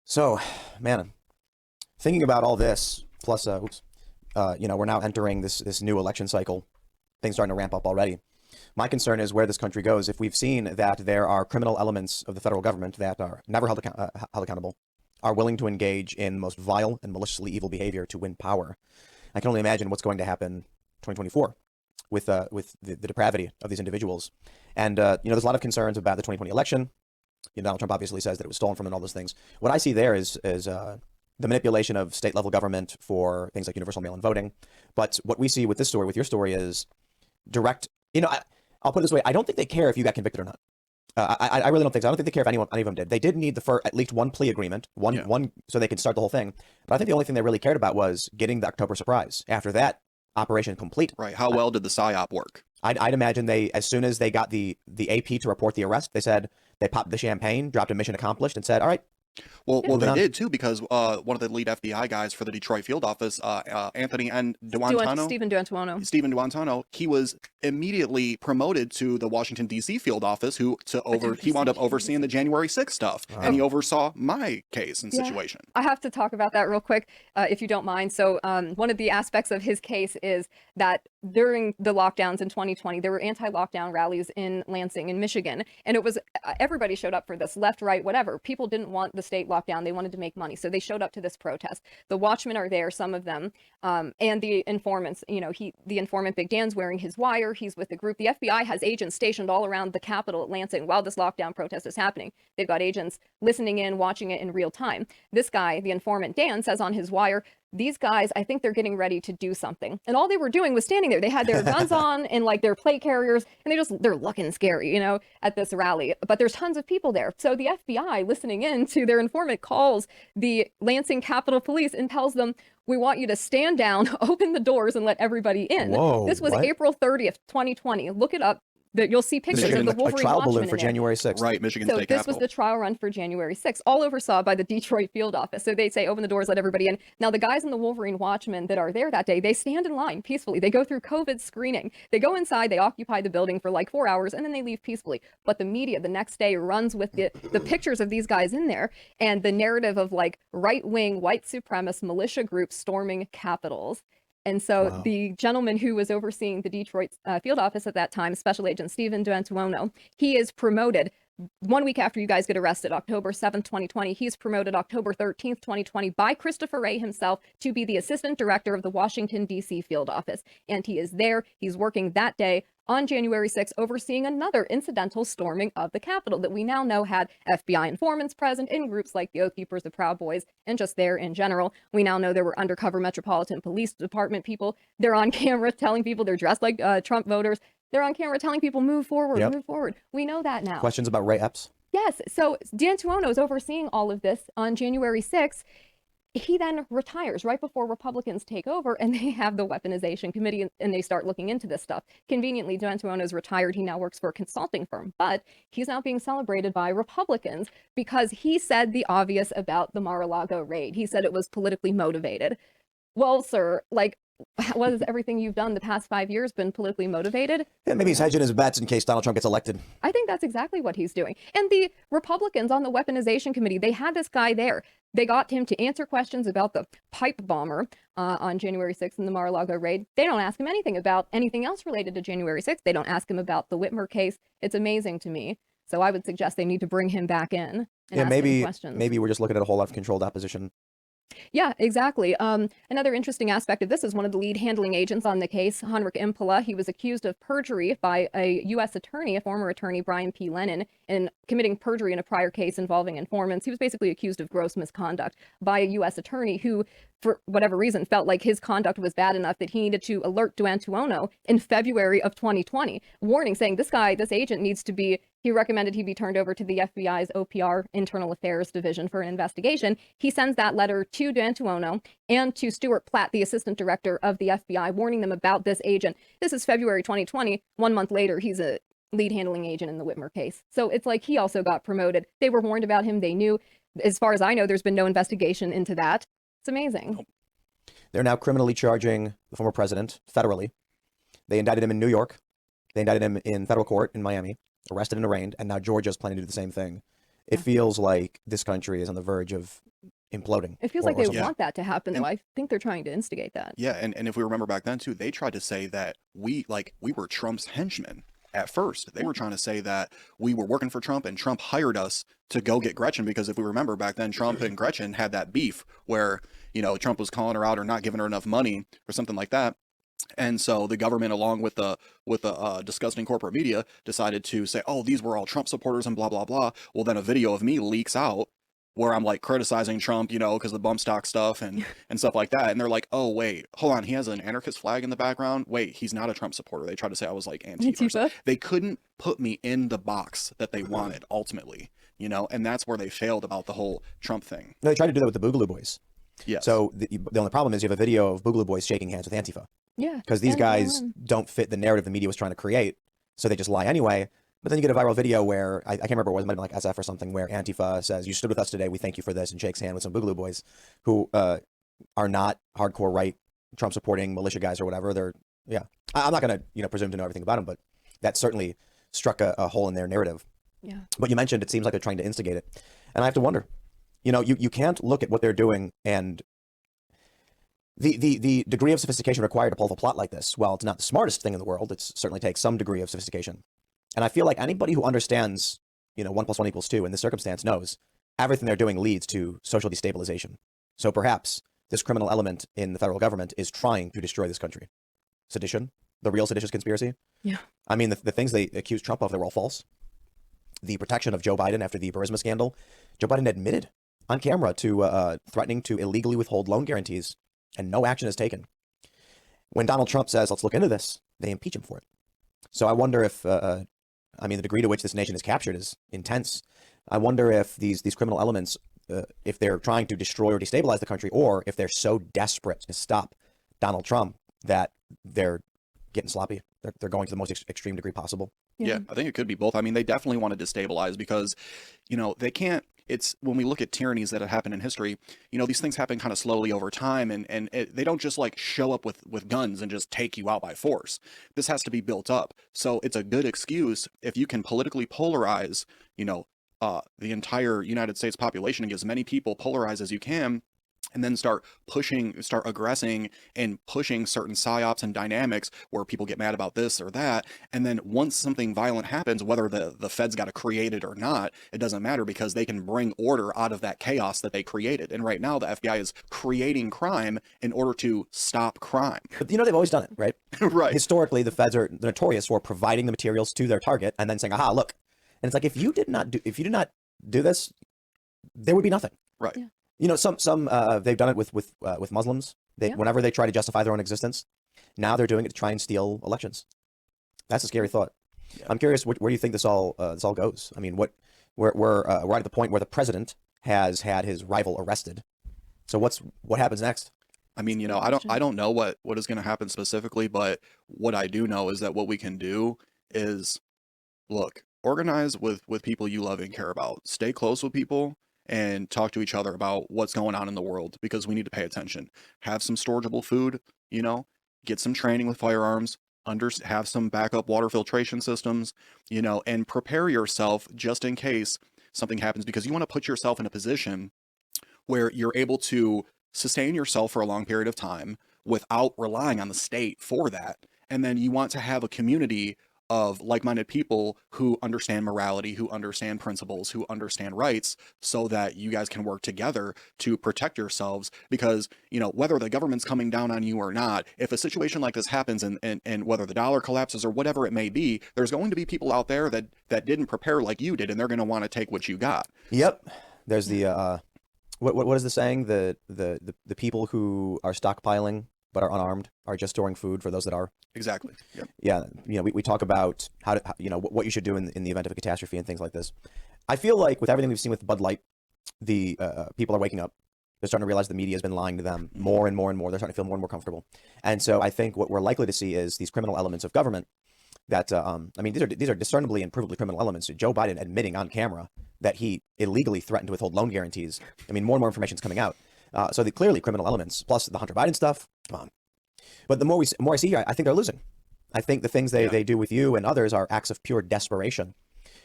C: So, man, thinking about all this, plus, we're now entering this new election cycle. Things starting to ramp up already. My concern is where this country goes. If we've seen that there are criminal elements of the federal government that are never held accountable, are willing to engage in the most vile and maliciously evil behavior to win power, I can only imagine what's going to happen 2024 with the depravity of these individuals. And there's a lot of concerns about the 2020 election. Donald Trump obviously says that it was stolen from him and all those things. What I see there is the manipulation of state level government for things like universal mail-in voting. But what we see with this story, with your story, is direct, I'll put it this way. I don't think they care if you got convicted or not. I really don't think so. I don't think they care if any of them did. They did need at least one plea agreement, one so they could start the whole thing. But I think the only thing they really cared about was getting the October surprise. After that, operation complete.
D: Right. How well did the PSYOP work?
C: I'd imagine as soon as they got the AP to report the arrest, they popped the champagne, dropped a mission accomplished, and said, all right.
D: Well, they did too, because one of the lead FBI guys for the Detroit field office, Anthony and
E: Stephen
D: Duantano, he was immediately promoted to the Washington D.C. field office, he wound up overseeing the January 6th stuff, and he oversaw my case and situation.
E: I have to talk about that real quick, if you don't mind. So one of the aspects of his case is that during the lockdowns in 2020, there were anti-lockdown rallies in Lansing, in Michigan, and it was everybody showed up for this, left, right, whatever. People didn't want the state lockdown. They wanted to make money. So they showed up to this protest. The watchmen are there, some of them, and the informants, the informant Big Dan's wearing his wire. He's with the group. The FBI has agents stationed all around the Capitol at Lansing while this lockdown protest is happening. They've got agents listening in, watching it in real time. This guy, the informant Dan, says on his wire, these guys, I think they're getting ready to do something. And all they were doing was standing there. They had their guns on and like their plate carriers, and they're looking scary, at this rally. But there's tons of people there. So the FBI, listening in to their informant, calls the Lansing Capitol Police and tells them, we want you to stand down, open the doors, and let everybody in.
C: Whoa,
E: this was April 30th, 2020. Look it up. You'll see pictures of the Wolverine
C: a trial
E: Watchmen
C: balloon for
E: in there.
C: January 6th.
D: Right, Michigan
E: So
D: State
E: this
D: Capitol.
E: was the trial run for January 6th, all oversaw by the Detroit field office. So they say, open the doors, let everybody in. Now, the guys in the Wolverine Watchmen that are there that day, they stand in line peacefully. They go through COVID screening. They go inside, they occupy the building for like 4 hours, and then they leave peacefully. But the media the next day runs with the pictures of these guys in there and the narrative of like right-wing, white supremacist militia groups storming capitals. And so the gentleman who was overseeing the Detroit field office at that time, Special Agent Stephen Duantano, he is promoted 1 week after you guys get arrested, October 7th, 2020. He's promoted October 13th, 2020 by Christopher Wray himself to be the assistant director of the Washington, D.C. field office. And he is there. He's working that day on January 6th, overseeing another incidental storming of the Capitol that we now know had FBI informants present in groups like the Oath Keepers, the Proud Boys, and just there in general. We now know there were undercover Metropolitan Police Department people. They're on camera telling people they're dressed like Trump voters. They're on camera telling people, move forward, move forward. We know that now.
C: Questions about Ray Epps?
E: Yes. So Duantano is overseeing all of this on January 6th. He then retires right before Republicans take over, and they have the weaponization committee, and they start looking into this stuff. Conveniently, Duantano is retired. He now works for a consulting firm, but he's now being celebrated by Republicans because he said the obvious about the Mar-a-Lago raid. He said it was politically motivated. Well, sir, what has everything you've done the past 5 years been politically motivated?
C: Yeah, maybe he's hedging his bets in case Donald Trump gets elected.
E: I think that's exactly what he's doing. And the Republicans on the weaponization committee, they had this guy there. They got him to answer questions about the pipe bomber on January 6th in the Mar-a-Lago raid. They don't ask him anything about anything else related to January 6th. They don't ask him about the Whitmer case. It's amazing to me. So I would suggest they need to bring him back in and ask him questions.
C: Maybe we're just looking at a whole lot of controlled opposition
E: Yeah, exactly. Another interesting aspect of this is one of the lead handling agents on the case, Heinrich Impala. He was accused of perjury by a U.S. attorney, a former attorney, Brian P. Lennon, in committing perjury in a prior case involving informants. He was basically accused of gross misconduct by a U.S. attorney who, for whatever reason, felt like his conduct was bad enough that he needed to alert Duantuono in February of 2020, warning, saying this guy, this agent needs to be, he recommended he be turned over to the FBI's OPR, Internal Affairs Division, for an investigation. He sends that letter to Duantuono and to Stuart Platt, the assistant director of the FBI, warning them about this agent. This is February 2020. 1 month later, he's a lead handling agent in the Whitmer case. So it's like he also got promoted. They were warned about him. They knew. As far as I know, there's been no investigation into that. It's amazing.
C: They're now criminally charging the former president federally. They indicted him in New York. They indicted him in federal court in Miami, arrested and arraigned, and now Georgia's planning to do the same thing. It feels like this country is on the verge of imploding.
E: It feels like they
D: Yeah.
E: want that to happen, though. I think they're trying to instigate that.
D: Yeah, and if we remember back then too, they tried to say that we were Trump's henchmen at first. They were trying to say that we were working for Trump and Trump hired us to go get Gretchen, because if we remember back then, Trump and Gretchen had that beef where, Trump was calling her out or not giving her enough money or something like that. And so the government, along with the disgusting corporate media, decided to say, oh, these were all Trump supporters and blah, blah, blah. Well, then a video of me leaks out where I'm like criticizing Trump, because the bump stock stuff and stuff like that. And they're like, oh, wait, hold on. He has an anarchist flag in the background. Wait, he's not a Trump supporter. They tried to say I was like Antifa. They couldn't put me in the box that they wanted ultimately, and that's where they failed about the whole Trump thing.
C: No, they tried to do that with the Boogaloo Boys.
D: Yes.
C: So the only problem is you have a video of Boogaloo Boys shaking hands with Antifa.
E: Yeah.
C: Because these
E: and,
C: guys don't fit the narrative the media was trying to create, so they just lie anyway. But then you get a viral video where, I can't remember what it was, it might have been like SF or something, where Antifa says, you stood with us today, we thank you for this, and shakes hand with some Boogaloo Boys who are not hardcore right, Trump supporting militia guys or whatever. They're, yeah. I'm not going to, presume to know everything about them, but that certainly struck a hole in their narrative.
E: Yeah.
C: But you mentioned it seems like they're trying to instigate it. And I have to wonder, you can't look at what they're doing and the degree of sophistication required to pull off a plot like this. Well, it's not the smartest thing in the world. It certainly takes some degree of sophistication. And I feel like anybody who understands, 1 + 1 = 2 in this circumstance knows everything they're doing leads to social destabilization. So perhaps this criminal element in the federal government is trying to destroy this country. Sedition, the real seditious conspiracy.
E: Yeah.
C: I mean, the things they accused Trump of, they were all false. The protection of Joe Biden after the Burisma scandal, Joe Biden admitted on camera to threatening to illegally withhold loan guarantees, and no action is taken. When Donald Trump says, let's look into this, they impeach him for it. So I wonder if, the degree to which this nation is captured is intense. I wonder if these criminal elements, if they're trying to destroy or destabilize the country, or if they're so desperate to stop Donald Trump that they're getting sloppy. They're going to the most extreme degree possible.
D: Yeah, I think it could be both. I mean, they definitely want to destabilize because, they can't. It's when we look at tyrannies that have happened in history, these things happen kind of slowly over time, and they don't just like show up with guns and just take you out by force. This has to be built up. So it's a good excuse if you can politically polarize, the entire United States population and get as many people polarized as you can, and then start aggressing and pushing certain psyops and dynamics where people get mad about this or that. And then once something violent happens, whether the feds got to create it or not, it doesn't matter because they can bring order out of that chaos that they created. And right now the FBI is creating crime in order to stop crime.
C: But they've always done it, right?
D: Right.
C: Historically, the feds are notorious for providing the materials to their target and then saying, aha, look. And it's like, if you did not do this, there would be nothing.
D: Right.
E: Yeah.
C: Some they've done it with Muslims. Whenever they try to justify their own existence, now they're doing it to try and steal elections. That's a scary thought. Yeah. I'm curious where do you think this all goes? I mean, we're at the point where the president has had his rival arrested. So what happens next?
D: I mean, I don't know what is going to happen specifically, but what I do know is that what we can do is, look, organize with people you love and care about. Stay close with people and talk to each other about what's going on in the world, because we need to pay attention. Have some storageable food, get some training with firearms, have some backup water filtration systems, and prepare yourself just in case something happens, because you want to put yourself in a position where you're able to sustain yourself for a long period of time without relying on the state for that. And then you want to have a community of like-minded people who understand morality, who understand principles, who understand rights, so that you guys can work together to protect yourselves. Because, you know, whether the government's coming down on you or not, if a situation like this happens, and whether the dollar collapses or whatever it may be, there's going to be people out there that didn't prepare like you did, and they're going to want to take what you got.
C: Yep. There's the what is the saying? The people who are stockpiling but are unarmed are just storing food for those that are.
D: Exactly. Yep.
C: Yeah, you know, we talk about you know, what you should do in the event of a catastrophe and things like this. I feel like with everything we've seen with Bud Light, the people are waking up. They're starting to realize the media has been lying to them more and more and more. They're starting to feel more and more comfortable. And so I think what we're likely to see is these criminal elements of government that, I mean, these are discernibly and provably criminal elements. Joe Biden admitting on camera that he illegally threatened to withhold loan guarantees. I mean, more and more information is coming out. So the clearly criminal elements, plus the Hunter Biden stuff. Come on. But the more I see here, I think they're losing. I think the things they do with you and others are acts of pure desperation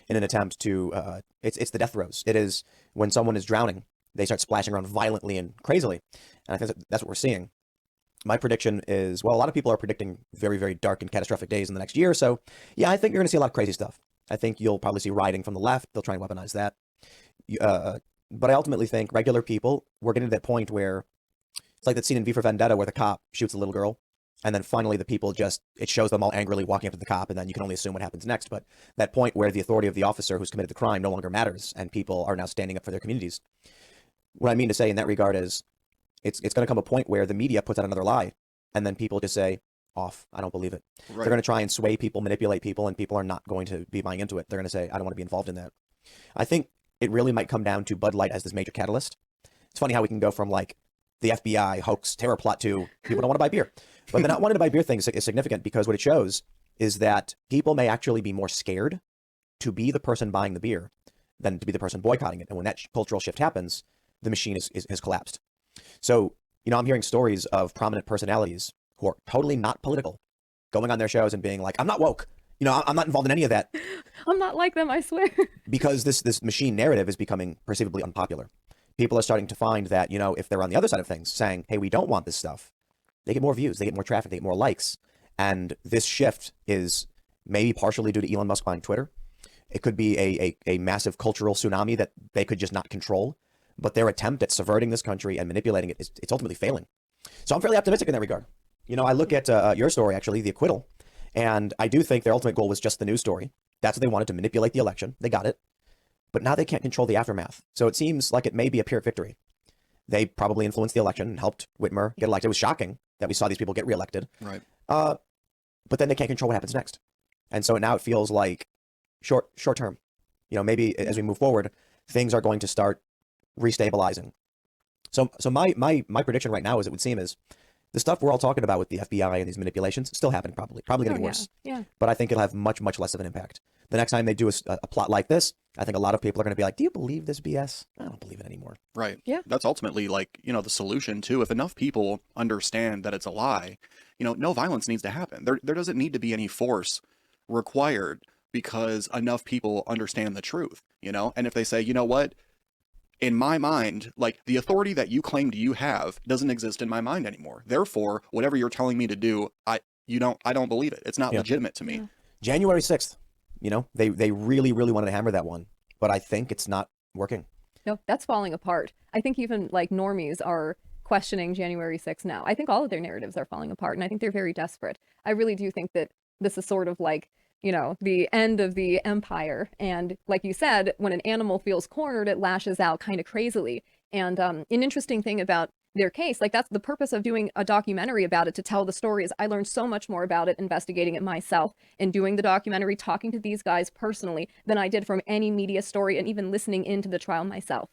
C: in an attempt to, it's the death throes. It is when someone is drowning, they start splashing around violently and crazily. And I think that's what we're seeing. My prediction is, well, a lot of people are predicting very, very dark and catastrophic days in the next year. So yeah, I think you're going to see a lot of crazy stuff. I think you'll probably see rioting from the left. They'll try and weaponize that. But I ultimately think regular people, we're getting to that point where it's like that scene in V for Vendetta where the cop shoots a little girl. And then finally the people it shows them all angrily walking up to the cop, and then you can only assume what happens next. But that point where the authority of the officer who's committed the crime no longer matters, and people are now standing up for their communities. What I mean to say in that regard is it's going to come a point where the media puts out another lie, and then people just say, off, I don't believe it. Right. They're going to try and sway people, manipulate people, and people are not going to be buying into it. They're going to say, I don't want to be involved in that. I think it really might come down to Bud Light as this major catalyst. It's funny how we can go from like the FBI hoax terror plot to people don't want to buy beer. But the not wanting to buy beer thing is significant, because what it shows is that people may actually be more scared to be the person buying the beer than to be the person boycotting it. And when that cultural shift happens, the machine has collapsed. So, you know, I'm hearing stories of prominent personalities who are totally not political going on their shows and being like, I'm not woke. You know, I'm not involved in any of that.
E: I'm not like them, I swear.
C: Because this machine narrative is becoming perceivably unpopular. People are starting to find that, you know, if they're on the other side of things saying, hey, we don't want this stuff, they get more views, they get more traffic, they get more likes. And this shift is maybe partially due to Elon Musk buying Twitter. It could be a massive cultural tsunami that they could just not control. But their attempt at subverting this country and manipulating it it's ultimately failing. So I'm fairly optimistic in that regard. You know, I look at your story, actually, the acquittal, and I do think their ultimate goal was just the news story. That's what they wanted, to manipulate the election. They got it. But now they can't control the aftermath. So it seems like it may be a Pyrrhic victory. They probably influenced the election and helped Whitmer get elected. It was shocking that we saw these people get reelected.
D: Right.
C: But then they can't control what happens next. And so now it feels like short term. You know, maybe as we move forward, things are going to start restabilizing. So my prediction right now, as it would seem, is the stuff we're all talking about with the FBI and these manipulations still happening, probably going to be worse.
E: Yeah.
C: But I think it'll have much less of an impact. The next time they do a plot like this, I think a lot of people are going to be like, do you believe this BS? I don't believe it anymore.
D: Right.
E: Yeah.
D: That's ultimately, like, you know, the solution too. If enough people understand that it's a lie, you know, no violence needs to happen. There doesn't need to be any force required, because enough people understand the truth, you know? And if they say, you know what, in my mind, like, the authority that you claimed you have doesn't exist in my mind anymore. Therefore, whatever you're telling me to do, I don't believe it. It's not legitimate to me.
E: Yeah.
C: January 6th, you know, they really wanted to hammer that one, but I think it's not working.
E: No, that's falling apart. I think even like normies are questioning January 6th now. I think all of their narratives are falling apart, and I think they're very desperate. I really do think that this is sort of like, you know, the end of the empire. And like you said, when an animal feels cornered, it lashes out kind of crazily. And an interesting thing about their case, like, that's the purpose of doing a documentary about it, to tell the stories. I learned so much more about it investigating it myself and doing the documentary, talking to these guys personally, than I did from any media story, and even listening into the trial myself.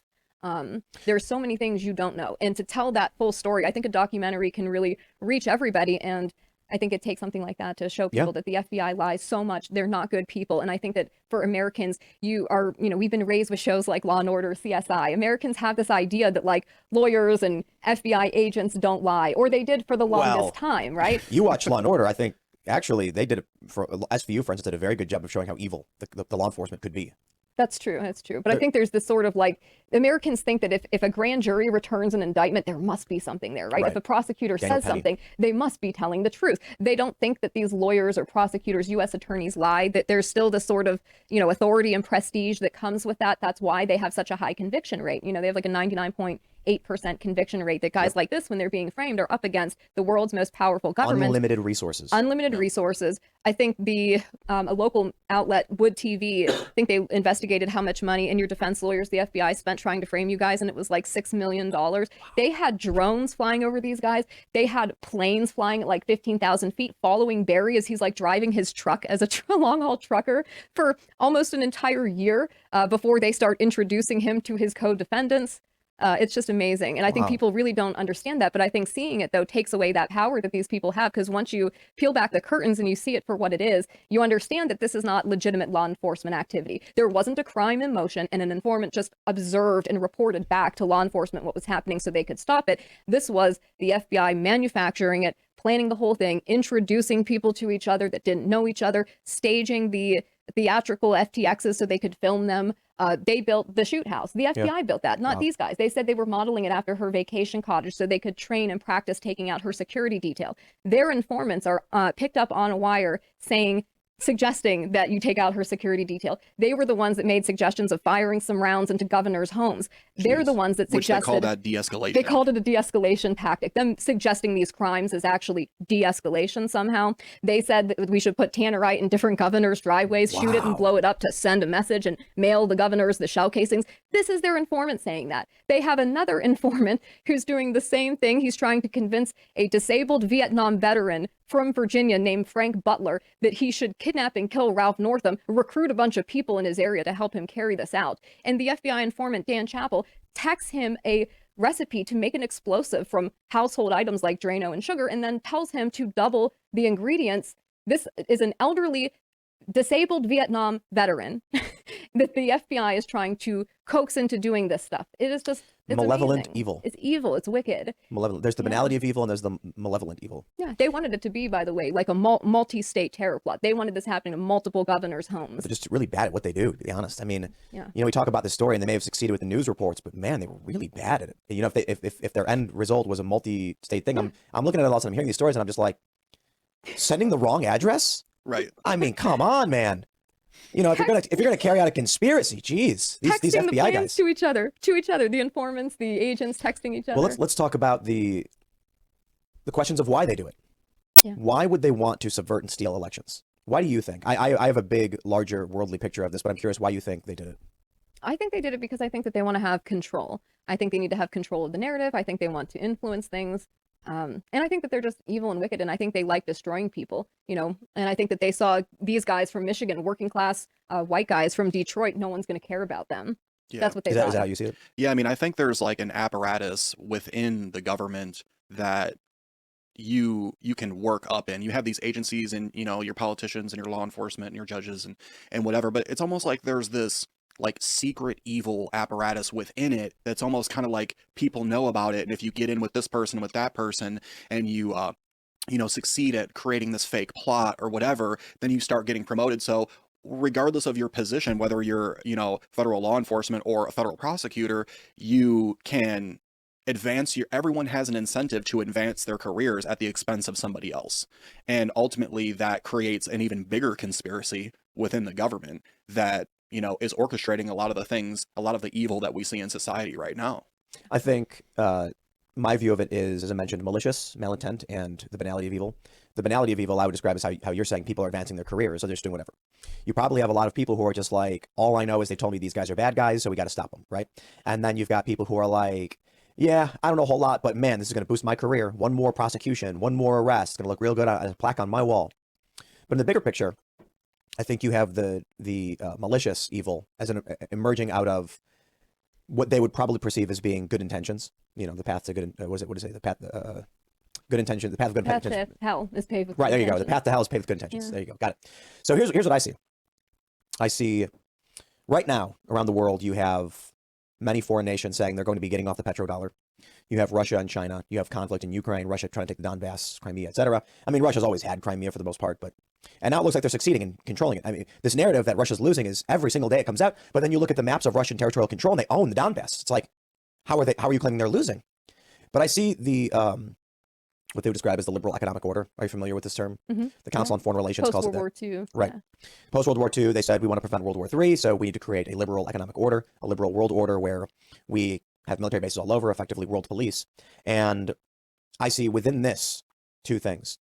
E: There's so many things you don't know. And to tell that full story, I think a documentary can really reach everybody. And I think it takes something like that to show people that the FBI lies so much. They're not good people. And I think that for Americans, we've been raised with shows like Law and Order, CSI. Americans have this idea that, like, lawyers and FBI agents don't lie, or they did for the longest time, right?
C: You watch Law and Order, I think actually they did it for SVU, for instance, did a very good job of showing how evil the law enforcement could be.
E: That's true. That's true. But I think there's this sort of like Americans think that if a grand jury returns an indictment, there must be something there, right? If a prosecutor says something, they must be telling the truth. They don't think that these lawyers or prosecutors, U.S. attorneys lie, that there's still this sort of, authority and prestige that comes with that. That's why they have such a high conviction rate. They have like a 99.8% conviction rate, that guys like this, when they're being framed, are up against the world's most powerful government.
C: Unlimited resources.
E: Resources. I think a local outlet, Wood TV, I think they investigated how much money, and your defense lawyers, the FBI, spent trying to frame you guys, and it was like $6 million. Wow. They had drones flying over these guys. They had planes flying at like 15,000 feet, following Barry as he's like driving his truck as a long haul trucker for almost an entire year before they start introducing him to his co-defendants. It's just amazing. And I think people really don't understand that. But I think seeing it, though, takes away that power that these people have. Because once you peel back the curtains and you see it for what it is, you understand that this is not legitimate law enforcement activity. There wasn't a crime in motion, and an informant just observed and reported back to law enforcement what was happening so they could stop it. This was the FBI manufacturing it, planning the whole thing, introducing people to each other that didn't know each other, staging the theatrical FTXs so they could film them. They built the shoot house. The FBI built that, not these guys. They said they were modeling it after her vacation cottage so they could train and practice taking out her security detail. Their informants are picked up on a wire suggesting that you take out her security detail. They were the ones that made suggestions of firing some rounds into governors' homes. They're the ones that suggested... Which they call
D: that de-escalation.
E: They called it a de-escalation tactic. Them suggesting these crimes is actually de-escalation somehow. They said that we should put tannerite in different governors' driveways, shoot it and blow it up to send a message and mail the governors the shell casings. This is their informant saying that. They have another informant who's doing the same thing. He's trying to convince a disabled Vietnam veteran from Virginia named Frank Butler that he should kidnap and kill Ralph Northam, recruit a bunch of people in his area to help him carry this out. And the FBI informant, Dan Chappell, texts him a recipe to make an explosive from household items like Drano and sugar, and then tells him to double the ingredients. This is an elderly, disabled Vietnam veteran that the FBI is trying to coax into doing this stuff. It is just, it's
C: malevolent
E: amazing.
C: evil.
E: It's evil. It's wicked.
C: Malevolent. There's the banality of evil and there's the malevolent evil.
E: Yeah, they wanted it to be, by the way, like a multi-state terror plot. They wanted this happening in multiple governors' homes.
C: They're just really bad at what they do, to be honest. I mean, we talk about this story and they may have succeeded with the news reports, but man, they were really bad at it. If their end result was a multi-state thing, I'm looking at it all, I'm hearing these stories and I'm just like, sending the wrong address?
D: Right.
C: I mean, come on, man. If you're gonna carry out a conspiracy, geez, these
E: texting
C: FBI
E: the
C: guys
E: to each other, the informants, the agents texting each other.
C: Well, let's talk about the questions of why they do it. Yeah. Why would they want to subvert and steal elections? Why do you think? I have a big, larger, worldly picture of this, but I'm curious why you think they did it.
E: I think they did it because I think that they want to have control. I think they need to have control of the narrative. I think they want to influence things. And I think that they're just evil and wicked, and I think they like destroying people, and I think that they saw these guys from Michigan, working class white guys from Detroit, no one's going to care about them. Yeah. That's what they thought.
C: Is that how you see it?
D: Yeah, I mean, I think there's like an apparatus within the government that you can work up in. You have these agencies and, your politicians and your law enforcement and your judges and whatever, but it's almost like there's this like secret evil apparatus within it that's almost kind of like people know about it, and if you get in with this person, with that person, and you succeed at creating this fake plot or whatever, then you start getting promoted. So regardless of your position, whether you're federal law enforcement or a federal prosecutor, you can everyone has an incentive to advance their careers at the expense of somebody else, and ultimately that creates an even bigger conspiracy within the government that is orchestrating a lot of the evil that we see in society right now.
C: I think my view of it is, as I mentioned, malicious, malintent, and the banality of evil. The banality of evil I would describe as how you're saying people are advancing their careers, so they're just doing whatever. You probably have a lot of people who are just like, all I know is they told me these guys are bad guys, so we got to stop them, right? And then you've got people who are like, yeah, I don't know a whole lot, but man, this is going to boost my career. One more prosecution, one more arrest, going to look real good as a plaque on my wall. But in the bigger picture, I think you have the malicious evil as emerging out of what they would probably perceive as being good intentions. The path to good. What does it say? The path, good intentions. The path of good intentions.
E: The path to hell is paved with
C: right. There you
E: intentions.
C: go. The path to hell is paved with good intentions.
E: Yeah.
C: There you go. Got it. So here's what I see. I see right now around the world you have many foreign nations saying they're going to be getting off the petrodollar. You have Russia and China. You have conflict in Ukraine, Russia trying to take the Donbass, Crimea, etc. I mean, Russia's always had Crimea for the most part, and now it looks like they're succeeding in controlling it. I mean, this narrative that Russia's losing is every single day it comes out, but then you look at the maps of Russian territorial control and they own the Donbass. It's like, how are you claiming they're losing? But I see the what they would describe as the liberal economic order. Are you familiar with this term?
E: Mm-hmm.
C: The Council on Foreign Relations calls it that.
E: Post-World War II.
C: Right.
E: Yeah.
C: Post-World War II, they said we want to prevent World War III, so we need to create a liberal economic order, a liberal world order where we have military bases all over, effectively world police. And I see within this two things.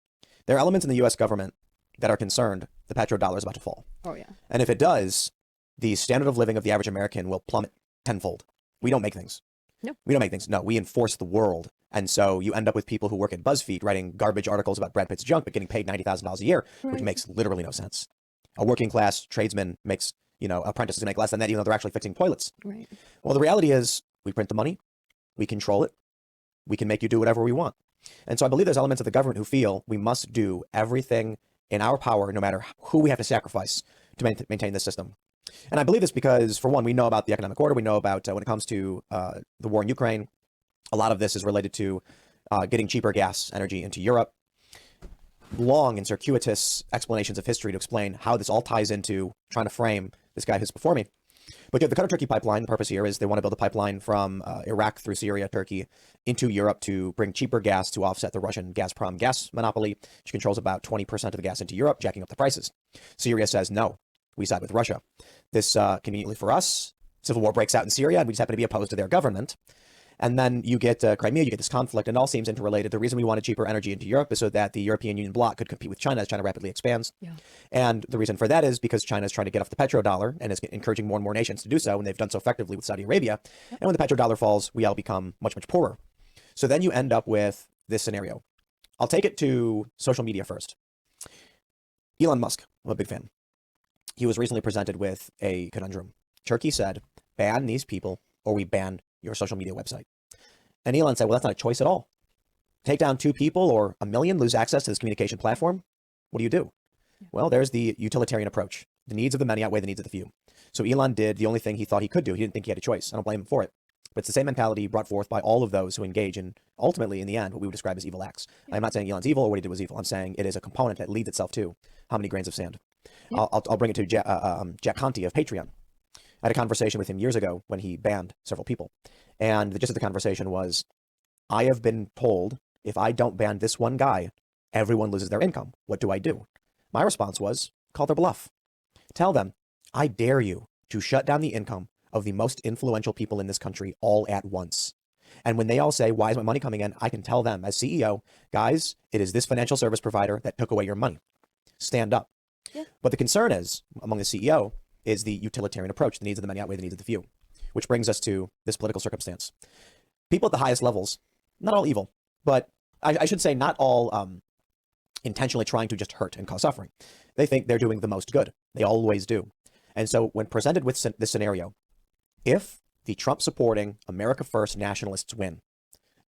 C: There are elements in the U.S. government that are concerned the petrodollar is about to fall.
E: Oh, yeah.
C: And if it does, the standard of living of the average American will plummet tenfold. We don't make things.
E: No.
C: We don't make things. No, we enforce the world. And so you end up with people who work at BuzzFeed writing garbage articles about Brad Pitt's junk, but getting paid $90,000 a year, which makes literally no sense. A working class tradesman makes, apprentices make less than that, even though they're actually fixing toilets.
E: Right.
C: Well, the reality is we print the money, we control it, we can make you do whatever we want. And so I believe there's elements of the government who feel we must do everything in our power, no matter who we have to sacrifice to maintain this system. And I believe this because, for one, we know about the economic order. We know about when it comes to the war in Ukraine, a lot of this is related to getting cheaper gas energy into Europe. Long and circuitous explanations of history to explain how this all ties into trying to frame this guy who's before me. But you have the Qatar-Turkey pipeline. The purpose here is they want to build a pipeline from Iraq through Syria, Turkey, into Europe to bring cheaper gas to offset the Russian Gazprom gas monopoly, which controls about 20% of the gas into Europe, jacking up the prices. Syria says, no, we side with Russia. This, conveniently for us, civil war breaks out in Syria, and we just happen to be opposed to their government. And then you get Crimea, you get this conflict, and it all seems interrelated. The reason we wanted cheaper energy into Europe is so that the European Union bloc could compete with China as China rapidly expands.
E: Yeah.
C: And the reason for that is because China is trying to get off the petrodollar and is encouraging more and more nations to do so, and they've done so effectively with Saudi Arabia. And when the petrodollar falls, we all become much, much poorer. So then you end up with this scenario. I'll take it to social media first. Elon Musk, I'm a big fan. He was recently presented with a conundrum. Turkey said, ban these people or we ban your social media website. And Elon said, well, that's not a choice at all. Take down 2 people or 1 million, lose access to this communication platform. What do you do? Well, there's the utilitarian approach. The needs of the many outweigh the needs of the few. So Elon did the only thing he thought he could do. He didn't think he had a choice. I don't blame him for it. But it's the same mentality brought forth by all of those who engage in, ultimately, in the end, what we would describe as evil acts. I'm not saying Elon's evil or what he did was evil. I'm saying it is a component that leads itself to how many grains of sand. I'll bring it to Jack Conte of Patreon. I had a conversation with him years ago when he banned several people. And the gist of the conversation was, I have been told if I don't ban this one guy, everyone loses their income. What do I do? My response was, call their bluff. Tell them, I dare you to shut down the income of the most influential people in this country all at once. And when they all say, why is my money coming in? I can tell them as CEO, guys, it is this financial service provider that took away your money. Stand up. Yeah. But the concern is, among the CEO, is the utilitarian approach. The needs of the many outweigh the needs of the few, which brings us to this political circumstance. People at the highest levels, not all evil, but I should say not all intentionally trying to just hurt and cause suffering. They think they're doing the most good. They always do. And so when presented with this scenario, if the Trump-supporting America First nationalists win,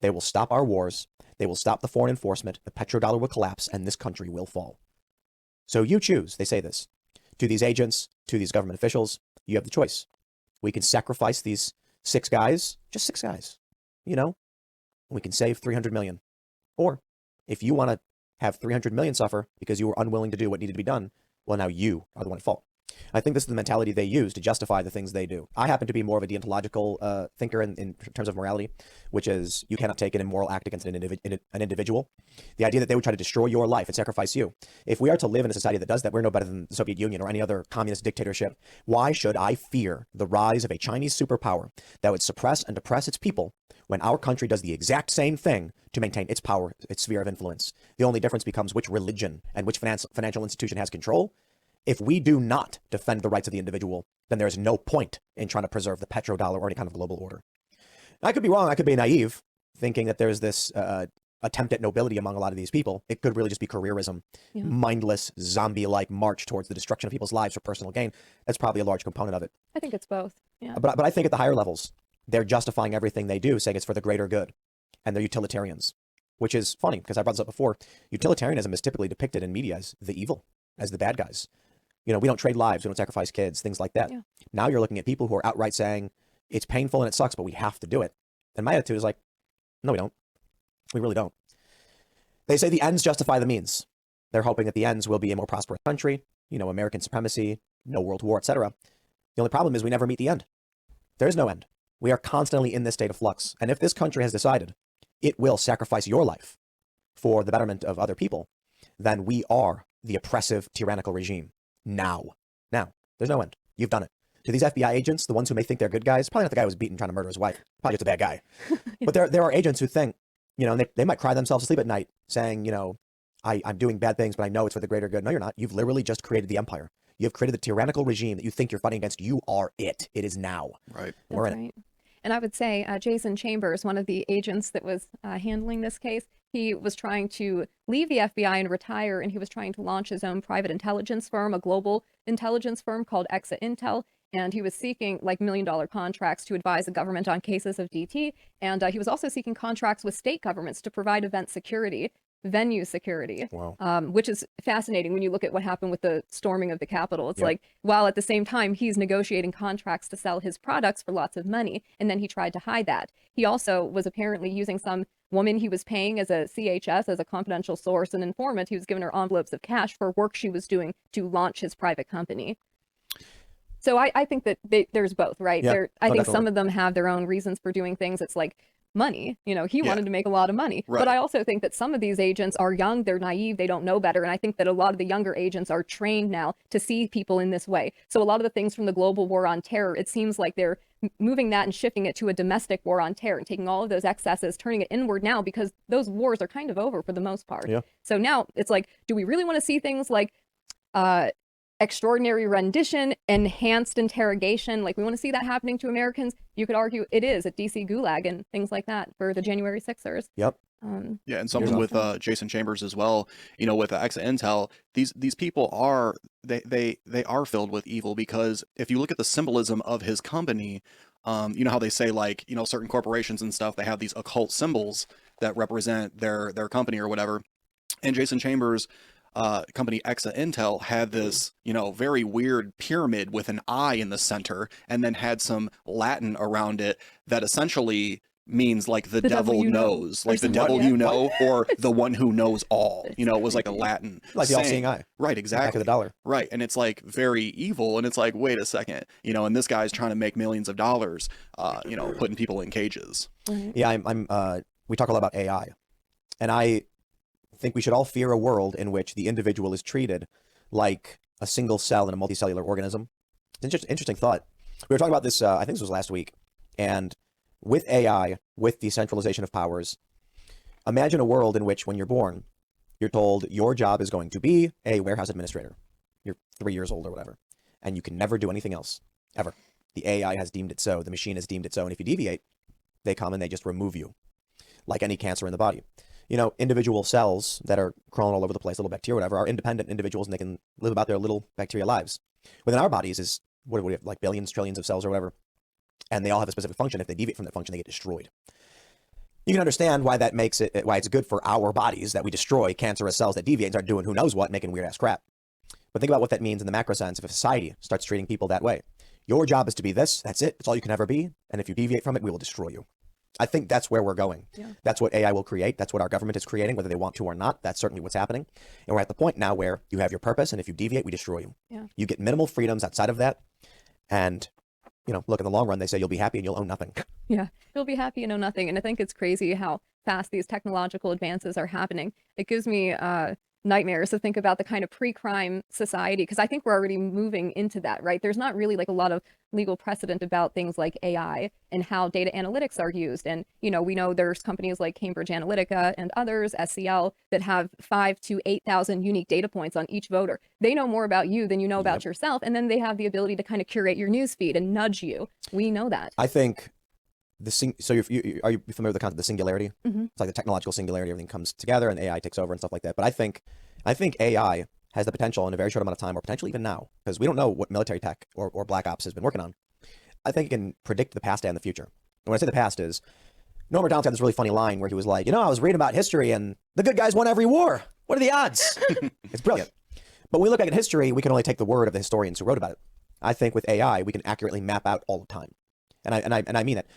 C: they will stop our wars, they will stop the foreign enforcement, the petrodollar will collapse, and this country will fall. So you choose, they say this, to these agents, to these government officials, you have the choice. We can sacrifice these 6 guys, just 6 guys, we can save 300 million. Or if you want to have 300 million suffer because you were unwilling to do what needed to be done, well, now you are the one at fault. I think this is the mentality they use to justify the things they do. I happen to be more of a deontological thinker in terms of morality, which is you cannot take an immoral act against an individual. The idea that they would try to destroy your life and sacrifice you. If we are to live in a society that does that, we're no better than the Soviet Union or any other communist dictatorship. Why should I fear the rise of a Chinese superpower that would suppress and oppress its people when our country does the exact same thing to maintain its power, its sphere of influence? The only difference becomes which religion and which financial institution has control. If we do not defend the rights of the individual, then there is no point in trying to preserve the petrodollar or any kind of global order. I could be wrong. I could be naive, thinking that there's this attempt at nobility among a lot of these people. It could really just be careerism, mindless, zombie-like march towards the destruction of people's lives for personal gain. That's probably a large component of it.
E: I think it's both. Yeah.
C: But I think at the higher levels, they're justifying everything they do, saying it's for the greater good. And they're utilitarians, which is funny because I brought this up before. Utilitarianism is typically depicted in media as the evil, as the bad guys. We don't trade lives, we don't sacrifice kids, things like that. Yeah. Now you're looking at people who are outright saying it's painful and it sucks, but we have to do it. And my attitude is like, No, we don't. We really don't. They say the ends justify the means. They're hoping that the ends will be a more prosperous country, American supremacy, no world war, etc. The only problem is we never meet the end. There is no end. We are constantly in this state of flux. And if this country has decided it will sacrifice your life for the betterment of other people, then we are the oppressive, tyrannical regime. Now, there's no end. You've done it. To these FBI agents, the ones who may think they're good guys, probably not the guy who was beaten trying to murder his wife. Probably just a bad guy. But there are agents who think, and they might cry themselves to sleep at night saying, I'm doing bad things, but I know it's for the greater good. No, you're not. You've literally just created the empire. You have created the tyrannical regime that you think you're fighting against. You are it. It is now.
D: Right.
C: We're in
E: Right. And I would say Jason Chambers, one of the agents that was handling this case, he was trying to leave the FBI and retire, and he was trying to launch his own private intelligence firm, a global intelligence firm called Exa Intel. And he was seeking like $1 million contracts to advise the government on cases of DT. And he was also seeking contracts with state governments to provide event security, venue security,
C: Wow.
E: which is fascinating when you look at what happened with the storming of the Capitol. It's
C: Yep.
E: like, while at the same time he's negotiating contracts to sell his products for lots of money, and then he tried to hide that. He also was apparently using some woman he was paying as a CHS, as a confidential source and informant. He was giving her envelopes of cash for work she was doing to launch his private company. So I think that there's both, right?
C: Yeah.
E: I think
C: Definitely.
E: some of them have their own reasons for doing things. It's like money, he
D: Yeah.
E: wanted to make a lot of money.
D: Right.
E: But I also think that some of these agents are young, they're naive, they don't know better. And I think that a lot of the younger agents are trained now to see people in this way. So a lot of the things from the global war on terror, it seems like they're moving that and shifting it to a domestic war on terror and taking all of those excesses, turning it inward now, because those wars are kind of over for the most part.
C: Yeah.
E: So now it's like, do we really want to see things like extraordinary rendition, enhanced interrogation? Like, we want to see that happening to Americans? You could argue it is at DC Gulag and things like that for the January 6ers.
C: Yep.
D: Yeah, and something with Jason Chambers as well. With Exa Intel, these people are they are filled with evil, because if you look at the symbolism of his company, you know how they say, like, certain corporations and stuff, they have these occult symbols that represent their company or whatever. And Jason Chambers' company Exa Intel had this, very weird pyramid with an eye in the center, and then had some Latin around it that essentially means like the devil knows, like the devil or the one who knows all. It was like a Latin
C: Like the
D: saying.
C: all-seeing eye.
D: Right, exactly.
C: Back of the dollar.
D: Right, and it's like very evil, and it's like, wait a second, and this guy's trying to make millions of dollars, putting people in cages.
C: Yeah, we talk a lot about AI, and I think we should all fear a world in which the individual is treated like a single cell in a multicellular organism. It's just interesting thought. We were talking about this, I think this was last week, and with AI, with decentralization of powers, imagine a world in which when you're born, you're told your job is going to be a warehouse administrator. You're 3 years old or whatever, and you can never do anything else, ever. The AI has deemed it so. The machine has deemed it so. And if you deviate, they come and they just remove you, like any cancer in the body. Individual cells that are crawling all over the place, little bacteria, whatever, are independent individuals, and they can live about their little bacteria lives. Within our bodies is, what do we have, like billions, trillions of cells or whatever. And they all have a specific function. If they deviate from that function, they get destroyed. You can understand why that makes it, why it's good for our bodies that we destroy cancerous cells that deviate and start doing who knows what, making weird ass crap. But think about what that means in the macro sense. If a society starts treating people that way, your job is to be this, that's it, it's all you can ever be. And if you deviate from it, we will destroy you. I think that's where we're going. Yeah. That's what AI will create. That's what our government is creating, whether they want to or not. That's certainly what's happening. And we're at the point now where you have your purpose, and if you deviate, we destroy you.
E: Yeah.
C: You get minimal freedoms outside of that. And look, in the long run, they say you'll be happy and you'll own nothing.
E: Yeah, you'll be happy and know nothing. And I think it's crazy how fast these technological advances are happening. It gives me nightmares to think about the kind of pre-crime society, because I think we're already moving into that, right? There's not really like a lot of legal precedent about things like AI and how data analytics are used. And, we know there's companies like Cambridge Analytica and others, SCL, that have 5,000 to 8,000 unique data points on each voter. They know more about you than you know about yourself. And then they have the ability to kind of curate your news feed and nudge you. We know that.
C: I think so are you familiar with the concept of the singularity?
E: Mm-hmm.
C: It's like the technological singularity, everything comes together and AI takes over and stuff like that. But I think AI has the potential in a very short amount of time, or potentially even now, because we don't know what military tech or Black Ops has been working on. I think it can predict the past and the future. And when I say the past is, Norman Macdonald had this really funny line where he was like, I was reading about history and the good guys won every war. What are the odds? It's brilliant. But when we look back at history, we can only take the word of the historians who wrote about it. I think with AI, we can accurately map out all the time. And I mean it.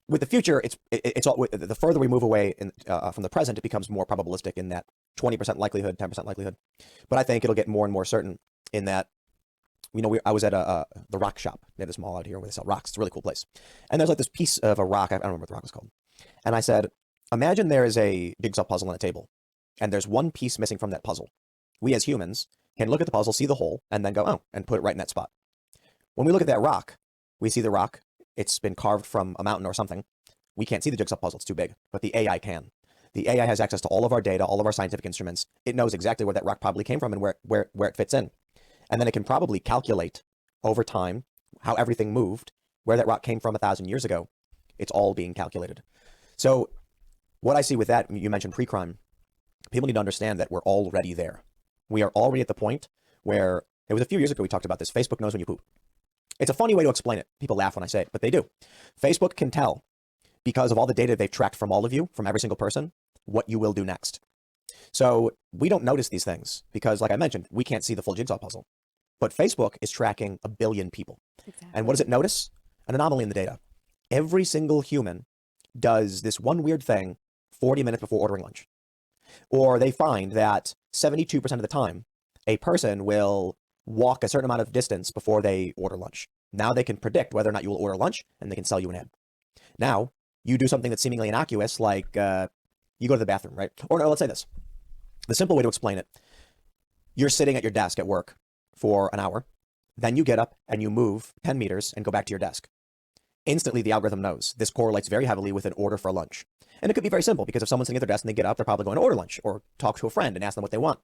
C: with the future, it's all, the further we move away from the present, it becomes more probabilistic in that 20% likelihood, 10% likelihood. But I think it'll get more and more certain in that, you know, I was at the rock shop. They have this mall out here where they sell rocks. It's a really cool place. And there's like this piece of a rock. I don't remember what the rock was called. And I said, imagine there is a jigsaw puzzle on a table, and there's one piece missing from that puzzle. We as humans can look at the puzzle, see the hole, and then go, oh, and put it right in that spot. When we look at that rock, we see the rock. It's been carved from a mountain or something. We can't see the jigsaw puzzle. It's too big. But the AI can. The AI has access to all of our data, all of our scientific instruments. It knows exactly where that rock probably came from and where it fits in. And then it can probably calculate over time how everything moved, where that rock came from 1,000 years ago. It's all being calculated. So what I see with that, you mentioned pre-crime, people need to understand that we're already there. We are already at the point where, it was a few years ago we talked about this, Facebook knows when you poop. It's a funny way to explain it. People laugh when I say it, but they do. Facebook can tell, because of all the data they've tracked from all of you, from every single person, what you will do next. So we don't notice these things because, like I mentioned, we can't see the full jigsaw puzzle. But Facebook is tracking 1 billion people.
E: Exactly.
C: And what does it notice? An anomaly in the data. Every single human does this one weird thing 40 minutes before ordering lunch. Or they find that 72% of the time, a person will walk a certain amount of distance before they order lunch. Now they can predict whether or not you will order lunch, and they can sell you an ad. Now, you do something that's seemingly innocuous, like you go to the bathroom, right? Or no, let's say this. The simple way to explain it, you're sitting at your desk at work for an hour, then you get up and you move 10 meters and go back to your desk. Instantly, the algorithm knows this correlates very heavily with an order for lunch. And it could be very simple because if someone's sitting at their desk and they get up, they're probably going to order lunch or talk to a friend and ask them what they want.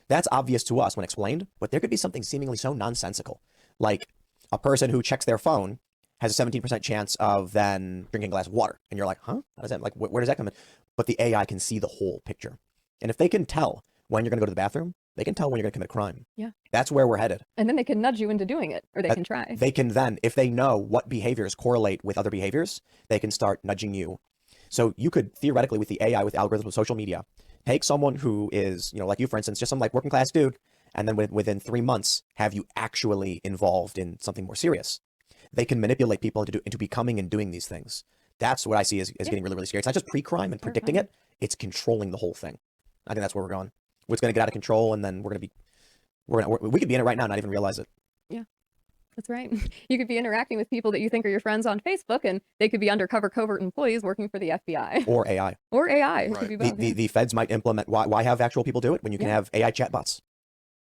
C: That's obvious to us when explained, but there could be something seemingly so nonsensical, like a person who checks their phone has a 17% chance of then drinking a glass of water. And you're like, huh? How does that, like, where does that come in? But the AI can see the whole picture. And if they can tell when you're going to go to the bathroom, they can tell when you're going to commit a crime.
E: Yeah.
C: That's where we're headed.
E: And then they can nudge you into doing it, or they can try.
C: They can then, if they know what behaviors correlate with other behaviors, they can start nudging you. So you could theoretically, with the AI, with algorithms, with social media, take someone who is, you know, like you, for instance, just some like working class dude, and then within 3 months, have you actually involved in something more serious. They can manipulate people into becoming and doing these things. That's what I see as getting really, really scary. It's not just pre-crime and predicting it, it's controlling the whole thing. I think that's where we're going. It's going to get out of control, and then we could be in it right now and not even realize it.
E: Yeah, that's right. You could be interacting with people that you think are your friends on Facebook, and they could be undercover covert employees working for the FBI.
C: Or AI.
E: Or AI. It
D: Right.
E: could be both.
C: The feds might implement, why have actual people do it when you can have AI chatbots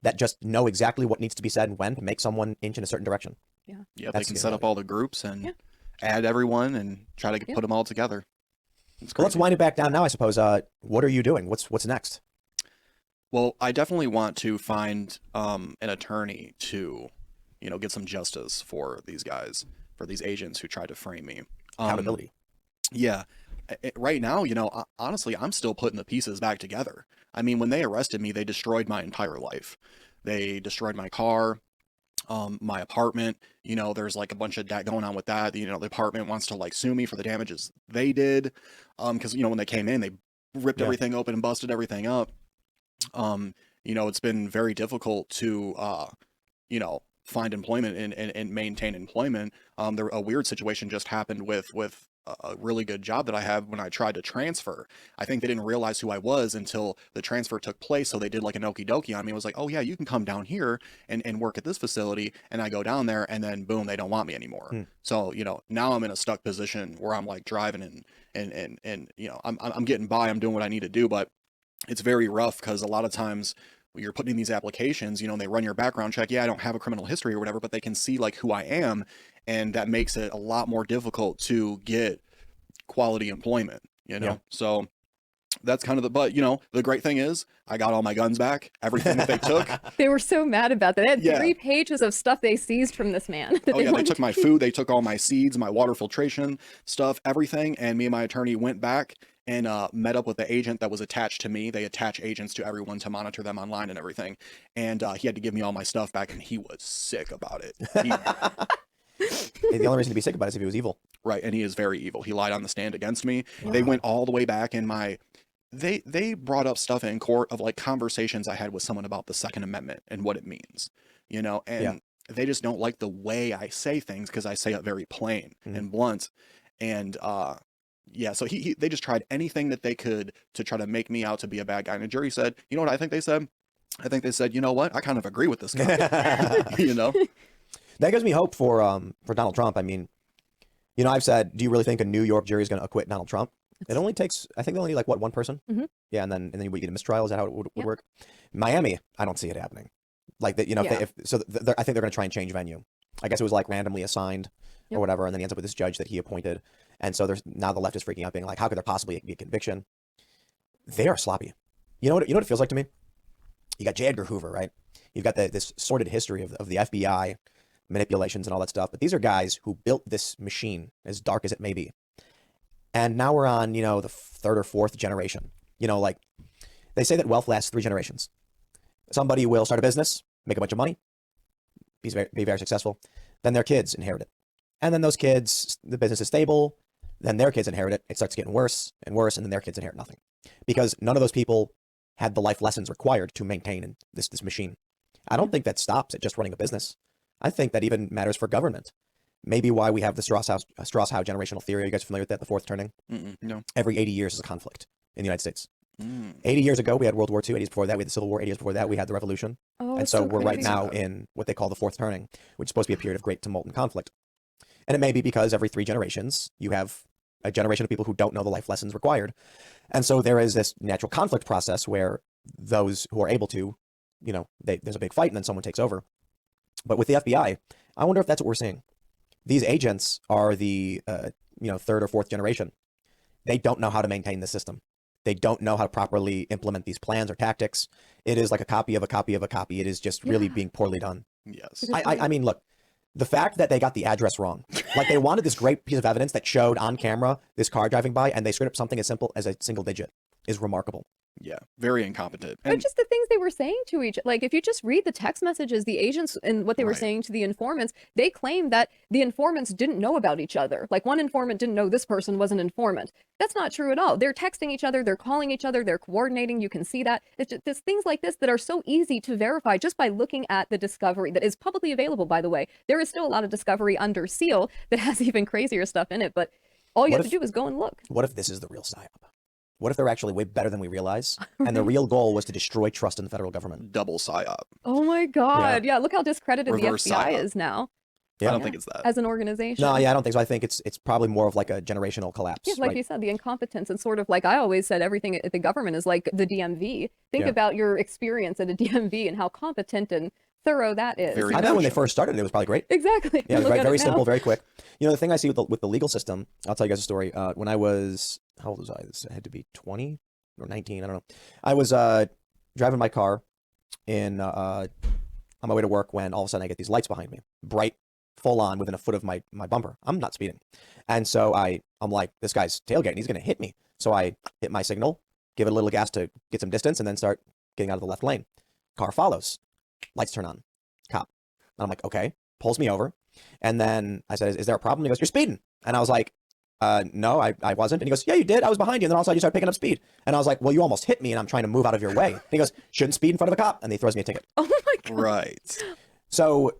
C: that just know exactly what needs to be said and when to make someone inch in a certain direction.
E: Yeah.
D: Yeah, they
C: That's
D: can
C: the
D: set up
C: reality.
D: all the groups and add everyone and try to put them all together. It's
C: Well, let's
D: crazy.
C: wind it back down now, I suppose. What are you doing? What's next?
D: Well, I definitely want to find an attorney to, you know, get some justice for these guys, for these agents who tried to frame me.
C: Accountability.
D: Yeah. Right now, you know, honestly, I'm still putting the pieces back together. I mean, when they arrested me, they destroyed my entire life. They destroyed my car, my apartment. You know, there's like a bunch of that going on with that. You know, the apartment wants to like sue me for the damages they did. Because, you know, when they came in, they ripped everything open and busted everything up. You know, it's been very difficult to, you know, find employment and maintain employment. A weird situation just happened with a really good job that I have when I tried to transfer. I think they didn't realize who I was until the transfer took place. So they did like an okie dokie on me. It was like, oh yeah, you can come down here and work at this facility. And I go down there and then boom, they don't want me anymore. So, you know, now I'm in a stuck position where I'm like driving and you know, I'm getting by, I'm doing what I need to do, but it's very rough because a lot of times when you're putting in these applications, you know, they run your background check. Yeah, I don't have a criminal history or whatever, but they can see like who I am. And that makes it a lot more difficult to get quality employment, you know?
C: Yeah.
D: So that's kind of but you know, the great thing is I got all my guns back, everything that they took.
E: They were so mad about that. They had
D: Yeah.
E: 3 pages of stuff they seized from this man. That
D: Oh yeah, they
E: wanted
D: took my food, they took all my seeds, my water filtration stuff, everything. And me and my attorney went back and met up with the agent that was attached to me. They attach agents to everyone to monitor them online and everything. And he had to give me all my stuff back, and he was sick about it.
C: The only reason to be sick about it is if he was evil.
D: Right, and he is very evil. He lied on the stand against me. They went all the way back in my they brought up stuff in court of like conversations I had with someone about the Second Amendment and what it means. You know, and they just don't like the way I say things because I say it very plain and blunt. And yeah, so they just tried anything that they could to try to make me out to be a bad guy. And the jury said, you know what I think they said? I think they said, you know what? I kind of agree with this guy. You know?
C: That gives me hope for Donald Trump. I mean, you know, I've said, do you really think a New York jury is going to acquit Donald Trump? It only takes, I think they only need like what, one person?
E: Mm-hmm.
C: Yeah, and then you get a mistrial. Is that how it would work? Miami, I don't see it happening. Like that, you know,
E: Yeah.
C: I think they're going to try and change venue. I guess it was like randomly assigned or whatever, and then he ends up with this judge that he appointed. And so there's now the left is freaking out, being like, how could there possibly be a conviction? They are sloppy. You know what it feels like to me? You got J. Edgar Hoover, right? You've got this sordid history of the FBI manipulations and all that stuff. But these are guys who built this machine, as dark as it may be. And now we're on, you know, the third or fourth generation. You know, like they say that wealth lasts 3 generations. Somebody will start a business, make a bunch of money, be very successful. Then their kids inherit it. And then those kids, the business is stable. Then their kids inherit it. It starts getting worse and worse. And then their kids inherit nothing. Because none of those people had the life lessons required to maintain this machine. I don't think that stops at just running a business. I think that even matters for government. Maybe why we have the Strauss-Howe generational theory. Are you guys familiar with that? The fourth turning?
D: No.
C: Every 80 years is a conflict in the United States. 80 years ago, we had World War II. 80 years before that, we had the Civil War. 80 years before that, we had the Revolution.
E: Oh,
C: and
E: it's
C: so we're right
E: crazy.
C: now in what they call the fourth turning, which is supposed to be a period of great tumult and conflict. And it may be because every 3 generations, you have a generation of people who don't know the life lessons required. And so there is this natural conflict process where those who are able to, you know, there's a big fight and then someone takes over. But with the FBI, I wonder if that's what we're seeing. These agents are the, you know, third or fourth generation. They don't know how to maintain the system. They don't know how to properly implement these plans or tactics. It is like a copy of a copy of a copy. It is just really being poorly done.
D: Yes.
C: I mean, look, the fact that they got the address wrong, like they wanted this great piece of evidence that showed on camera this car driving by, and they screwed up something as simple as a single digit is remarkable.
D: Yeah. Very incompetent.
E: But
D: And
E: just the things they were saying to each, like if you just read the text messages, the agents and what they were
D: Right.
E: saying to the informants, they claimed that the informants didn't know about each other. Like one informant didn't know this person was an informant. That's not true at all. They're texting each other, they're calling each other, they're coordinating. You can see that. It's just there's things like this that are so easy to verify just by looking at the discovery that is publicly available, by the way. There is still a lot of discovery under seal that has even crazier stuff in it, but all you
C: What
E: have
C: if-
E: to do is go and look.
C: What if this is the real psyop? What if they're actually way better than we realize? And the real goal was to destroy trust in the federal government.
D: double psyop.
E: Oh my God. Yeah, look how discredited
D: Reverse
E: the FBI
D: psyop.
E: is now
C: Yeah.
D: I don't think it's that.
E: as an organization.
C: No, yeah, I don't think so. I think it's probably more of like a generational collapse.
E: Yeah, like
C: right?
E: you said, the incompetence and sort of like I always said, everything at the government is like the DMV. Think
C: Yeah.
E: about your experience at a DMV and how competent and thorough that is.
D: Very
C: I bet when they
D: efficient.
C: first started, it was probably great.
E: Exactly.
C: Yeah, it was
E: Look
C: very,
E: at
C: very
E: it now.
C: simple, very quick. You know, the thing I see with the legal system, I'll tell you guys a story. When I was, how old was I? This had to be 20 or 19, I don't know. I was driving my car on my way to work when all of a sudden I get these lights behind me, bright, full on, within a foot of my bumper. I'm not speeding. And so I'm like, this guy's tailgating, he's going to hit me. So I hit my signal, give it a little gas to get some distance, and then start getting out of the left lane. Car follows, lights turn on, cop. And I'm like, okay, pulls me over. And then I said, is there a problem? He goes, you're speeding. And I was like, no, I wasn't. And he goes, yeah, you did. I was behind you. And then all of a sudden you start picking up speed. And I was like, well, you almost hit me and I'm trying to move out of your way. And he goes, shouldn't speed in front of a cop. And he throws me a ticket.
E: Oh my God.
D: Right.
C: So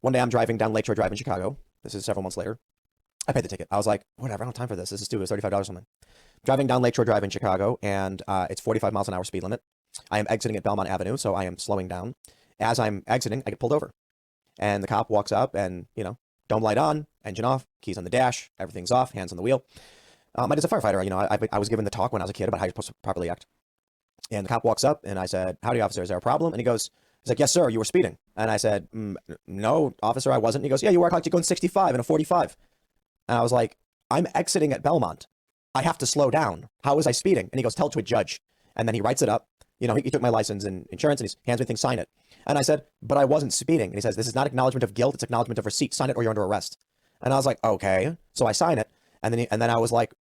C: one day I'm driving down Lakeshore Drive in Chicago. This is several months later. I paid the ticket. I was like, whatever, I don't have time for this. This is stupid. It's $35 or something. Driving down Lakeshore Drive in Chicago, and it's 45 miles an hour speed limit. I am exiting at Belmont Avenue, so I am slowing down. As I'm exiting, I get pulled over. And the cop walks up and, you know, dome light on, engine off, keys on the dash, everything's off, hands on the wheel. As a firefighter, you know, I was given the talk when I was a kid about how you're supposed to properly act. And the cop walks up and I said, howdy, officer, is there a problem? And he's like, yes, sir, you were speeding. And I said, no, officer, I wasn't. And he goes, yeah, you were like you're going 65 in a 45. And I was like, I'm exiting at Belmont. I have to slow down. How was I speeding? And he goes, tell it to a judge. And then he writes it up. You know, he took my license and insurance and he hands me things, sign it. And I said, but I wasn't speeding. And he says, this is not acknowledgement of guilt. It's acknowledgement of receipt. Sign it or you're under arrest. And I was like, okay. So I sign it. And then I was like,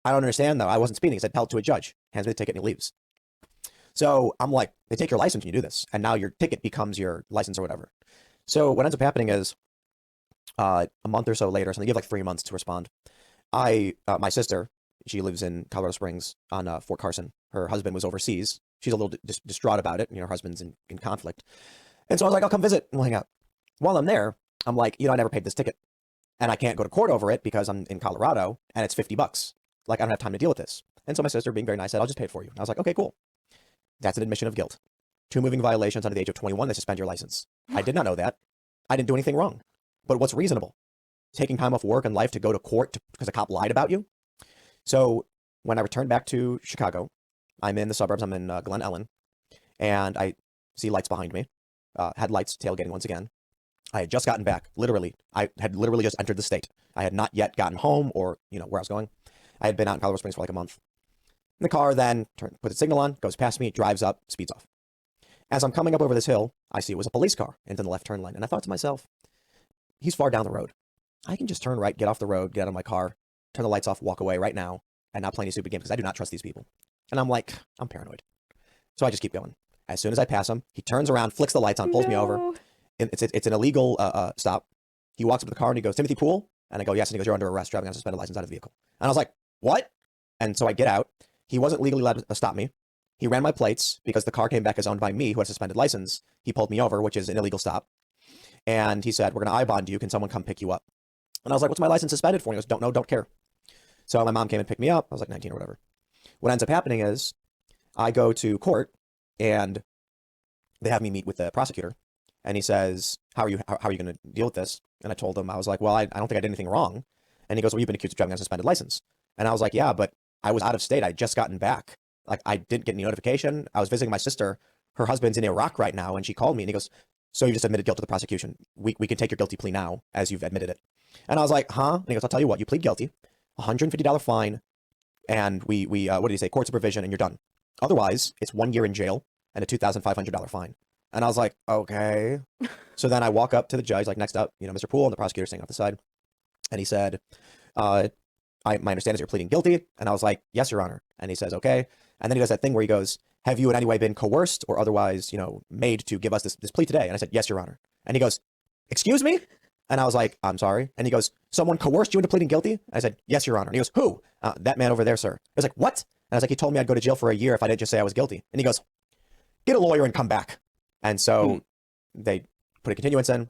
C: I don't understand though. I wasn't speeding. He said, tell it to a judge. Hands me the ticket and he leaves. So I'm like, they take your license when you do this. And now your ticket becomes your license or whatever. So what ends up happening is a month or so later, so they give like 3 months to respond. My sister, she lives in Colorado Springs on Fort Carson. Her husband was overseas. She's a little distraught about it. You know, her husband's in conflict. And so I was like, I'll come visit and we'll hang out. While I'm there, I'm like, you know, I never paid this ticket. and I can't go to court over it because I'm in Colorado and it's $50. Like, I don't have time to deal with this. And so my sister, being very nice, said, I'll just pay it for you. And I was like, okay, cool. That's an admission of guilt. 2 moving violations under the age of 21, they suspend your license. I did not know that. I didn't do anything wrong. But what's reasonable? Taking time off work and life to go to court because a cop lied about you? So when I returned back to Chicago, I'm in the suburbs, I'm in Glen Ellen, and I see lights behind me, headlights, tailgating once again. I had just gotten back, literally. I had literally just entered the state. I had not yet gotten home or, where I was going. I had been out in Colorado Springs for like a month. The car then puts its signal on, goes past me, drives up, speeds off. As I'm coming up over this hill, I see it was a police car into the left turn lane. And I thought to myself, he's far down the road. I can just turn right, get off the road, get out of my car, turn the lights off, walk away right now, and not play any stupid games because I do not trust these people. And I'm like, I'm paranoid. So I just keep going. As soon as I pass him, he turns around, flicks the lights on, pulls me over. It's an illegal stop. He walks up to the car and he goes, Timothy Poole? And I go, yes. And he goes, you're under arrest, driving on a suspended license out of the vehicle. And I was like, what? And so I get out. He wasn't legally allowed to stop me. He ran my plates because the car came back as owned by me, who had a suspended license. He pulled me over, which is an illegal stop. And he said, we're going to I-bond you. Can someone come pick you up? And I was like, what's my license suspended for? And he goes, don't know, don't care. So my mom came and picked me up. I was like 19 or whatever. What ends up happening is I go to court and they have me meet with the prosecutor. And he says, how are you going to deal with this? And I told him, I was like, well, I don't think I did anything wrong. And he goes, well, you've been accused of driving on a suspended license. And I was like, yeah, but I was out of state. I had just gotten back. Like, I didn't get any notification. I was visiting my sister. Her husband's in Iraq right now. And she called me and he goes, so you just admitted guilt to the prosecution. We can take your guilty plea now as you've admitted it. And I was like, huh? And he goes, I'll tell you what, you plead guilty, $150 fine. And we what did he say? Court supervision and you're done. Otherwise, it's 1 year in jail and a $2,500 fine. And I was like, okay. So then I walk up to the judge, like next up, Mr. Poole, and the prosecutor standing off the side. And he said, my understanding is you're pleading guilty. And I was like, yes, Your Honor. And he says, okay. And then he does that thing where he goes, have you in any way been coerced or otherwise, made to give us this plea today? And I said, yes, Your Honor. And he goes, excuse me? And I was like, I'm sorry. And he goes, someone coerced you into pleading guilty? And I said, yes, Your Honor. And he goes, who? That man over there, sir. I was like, what? And I was like, he told me I'd go to jail for a year if I didn't just say I was guilty. And he goes, get a lawyer and come back. And so they put a continuance in.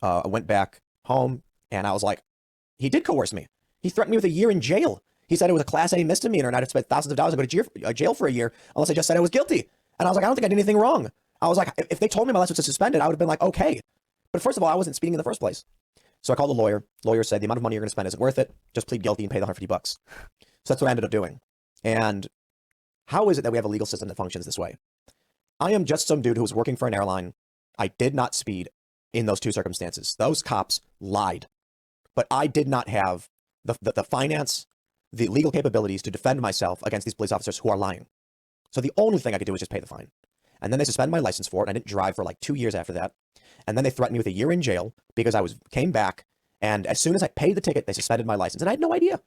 C: I went back home and I was like, he did coerce me. He threatened me with a year in jail. He said it was a Class A misdemeanor and I'd have spent thousands of dollars and go to jail for a year unless I just said I was guilty. And I was like, I don't think I did anything wrong. I was like, if they told me my license was suspended, I would have been like, okay. But first of all, I wasn't speeding in the first place. So I called the lawyer. Lawyer said the amount of money you're going to spend isn't worth it. Just plead guilty and pay the $150. So that's what I ended up doing. And how is it that we have a legal system that functions this way? I am just some dude who was working for an airline. I did not speed in those two circumstances. Those cops lied. But I did not have the finance, the legal capabilities to defend myself against these police officers who are lying. So the only thing I could do was just pay the fine. And then they suspended my license for it. And I didn't drive for like 2 years after that. And then they threatened me with a year in jail because I came back. And as soon as I paid the ticket, they suspended my license. And I had no idea.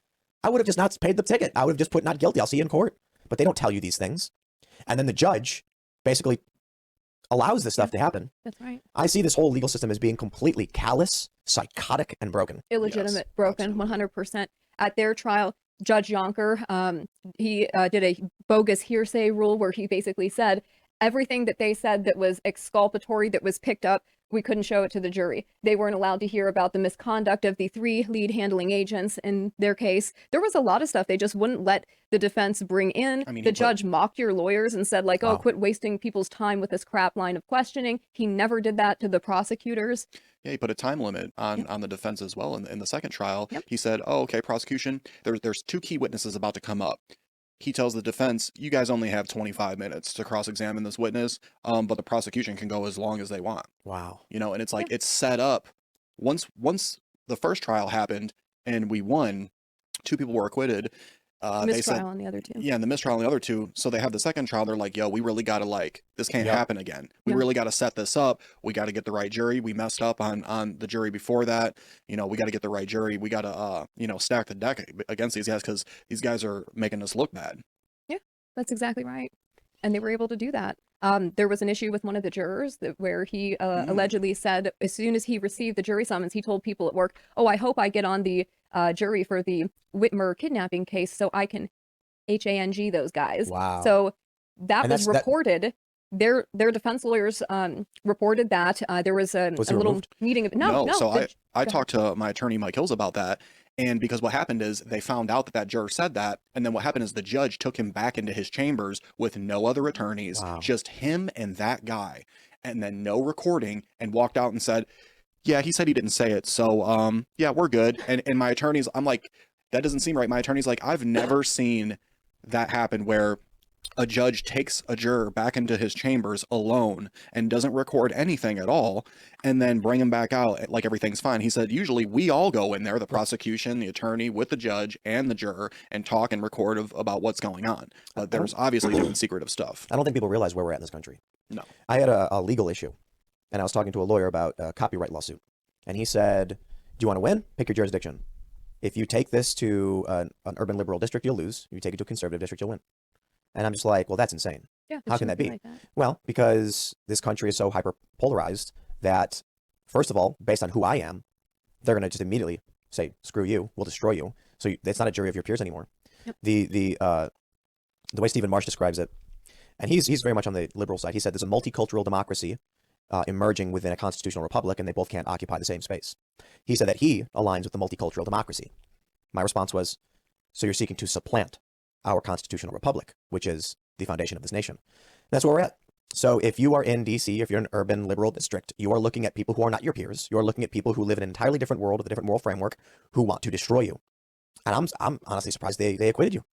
C: I would have just not paid the ticket. I would have just put not guilty. I'll see you in court. But they don't tell you these things. And then the judge basically allows this stuff to happen.
E: That's right.
C: I see this whole legal system as being completely callous, psychotic, and broken.
E: Illegitimate,
D: Yes,
E: broken,
D: absolutely.
E: 100%. At their trial, Judge Yonker, he did a bogus hearsay rule where he basically said everything that they said that was exculpatory, that was picked up, we couldn't show it to the jury. They weren't allowed to hear about the misconduct of the 3 lead handling agents in their case. There was a lot of stuff they just wouldn't let the defense bring in.
D: I mean,
E: The judge mocked your lawyers and said, like, oh,
C: Wow.
E: quit wasting people's time with this crap line of questioning. He never did that to the prosecutors.
D: Yeah, he put a time limit on the defense as well in the second trial.
E: Yep.
D: He said, oh, okay, prosecution, there's 2 key witnesses about to come up. He tells the defense, you guys only have 25 minutes to cross-examine this witness, but the prosecution can go as long as they want.
C: Wow.
D: And it's like, it's set up. Once the first trial happened and we won, 2 people were acquitted. They
E: Mistrial
D: said,
E: on the other 2.
D: yeah, and the mistrial on the other 2. So they have the second trial. They're like, yo, we really got to this can't
C: Yep.
D: happen again. We
E: Yeah.
D: really got to set this up. We got to get the right jury. We messed up on the jury before that. We got to get the right jury. We got to, stack the deck against these guys because these guys are making us look bad.
E: That's exactly right. And they were able to do that. There was an issue with one of the jurors where he allegedly said as soon as he received the jury summons, he told people at work, oh, I hope I get on the jury for the Whitmer kidnapping case so I can HANG those guys.
C: Wow.
E: So that
C: And
E: was
C: that's- that-
E: reported their defense lawyers reported that there was a
C: Was he
E: little
C: removed?
E: meeting of
D: So
E: the-
D: I
E: go
D: talked to my attorney Mike Hills about that, and because what happened is they found out that that juror said that, and then what happened is the judge took him back into his chambers with no other attorneys,
C: Wow.
D: just him and that guy, and then no recording, and walked out and said, "Yeah, he said he didn't say it, so yeah, we're good." And my attorney's, I'm like, that doesn't seem right. My attorney's like, I've never seen that happen where a judge takes a juror back into his chambers alone and doesn't record anything at all, and then bring him back out like everything's fine. He said, usually we all go in there, the prosecution, the attorney, with the judge and the juror, and talk and record about what's going on. But there's obviously doing secretive stuff.
C: I don't think people realize where we're at in this country.
D: No.
C: I had a legal issue, and I was talking to a lawyer about a copyright lawsuit, and he said, "Do you want to win? Pick your jurisdiction. If you take this to an urban liberal district, you'll lose. If you take it to a conservative district, you'll win." And I'm just like, well, that's insane.
E: Yeah, it
C: How can
E: shouldn't
C: that be?
E: like that.
C: Well, because this country is so hyper polarized that, first of all, based on who I am, they're going to just immediately say, "Screw you, we'll destroy you." So it's not a jury of your peers anymore.
E: Yep.
C: The way Stephen Marsh describes it, and he's very much on the liberal side. He said there's a multicultural democracy emerging within a constitutional republic, and they both can't occupy the same space. He said that he aligns with the multicultural democracy. My response was, so you're seeking to supplant our constitutional republic, which is the foundation of this nation. And that's where we're at. So if you are in DC, if you're in an urban liberal district, you are looking at people who are not your peers. You're looking at people who live in an entirely different world with a different moral framework who want to destroy you. And I'm honestly surprised they acquitted you.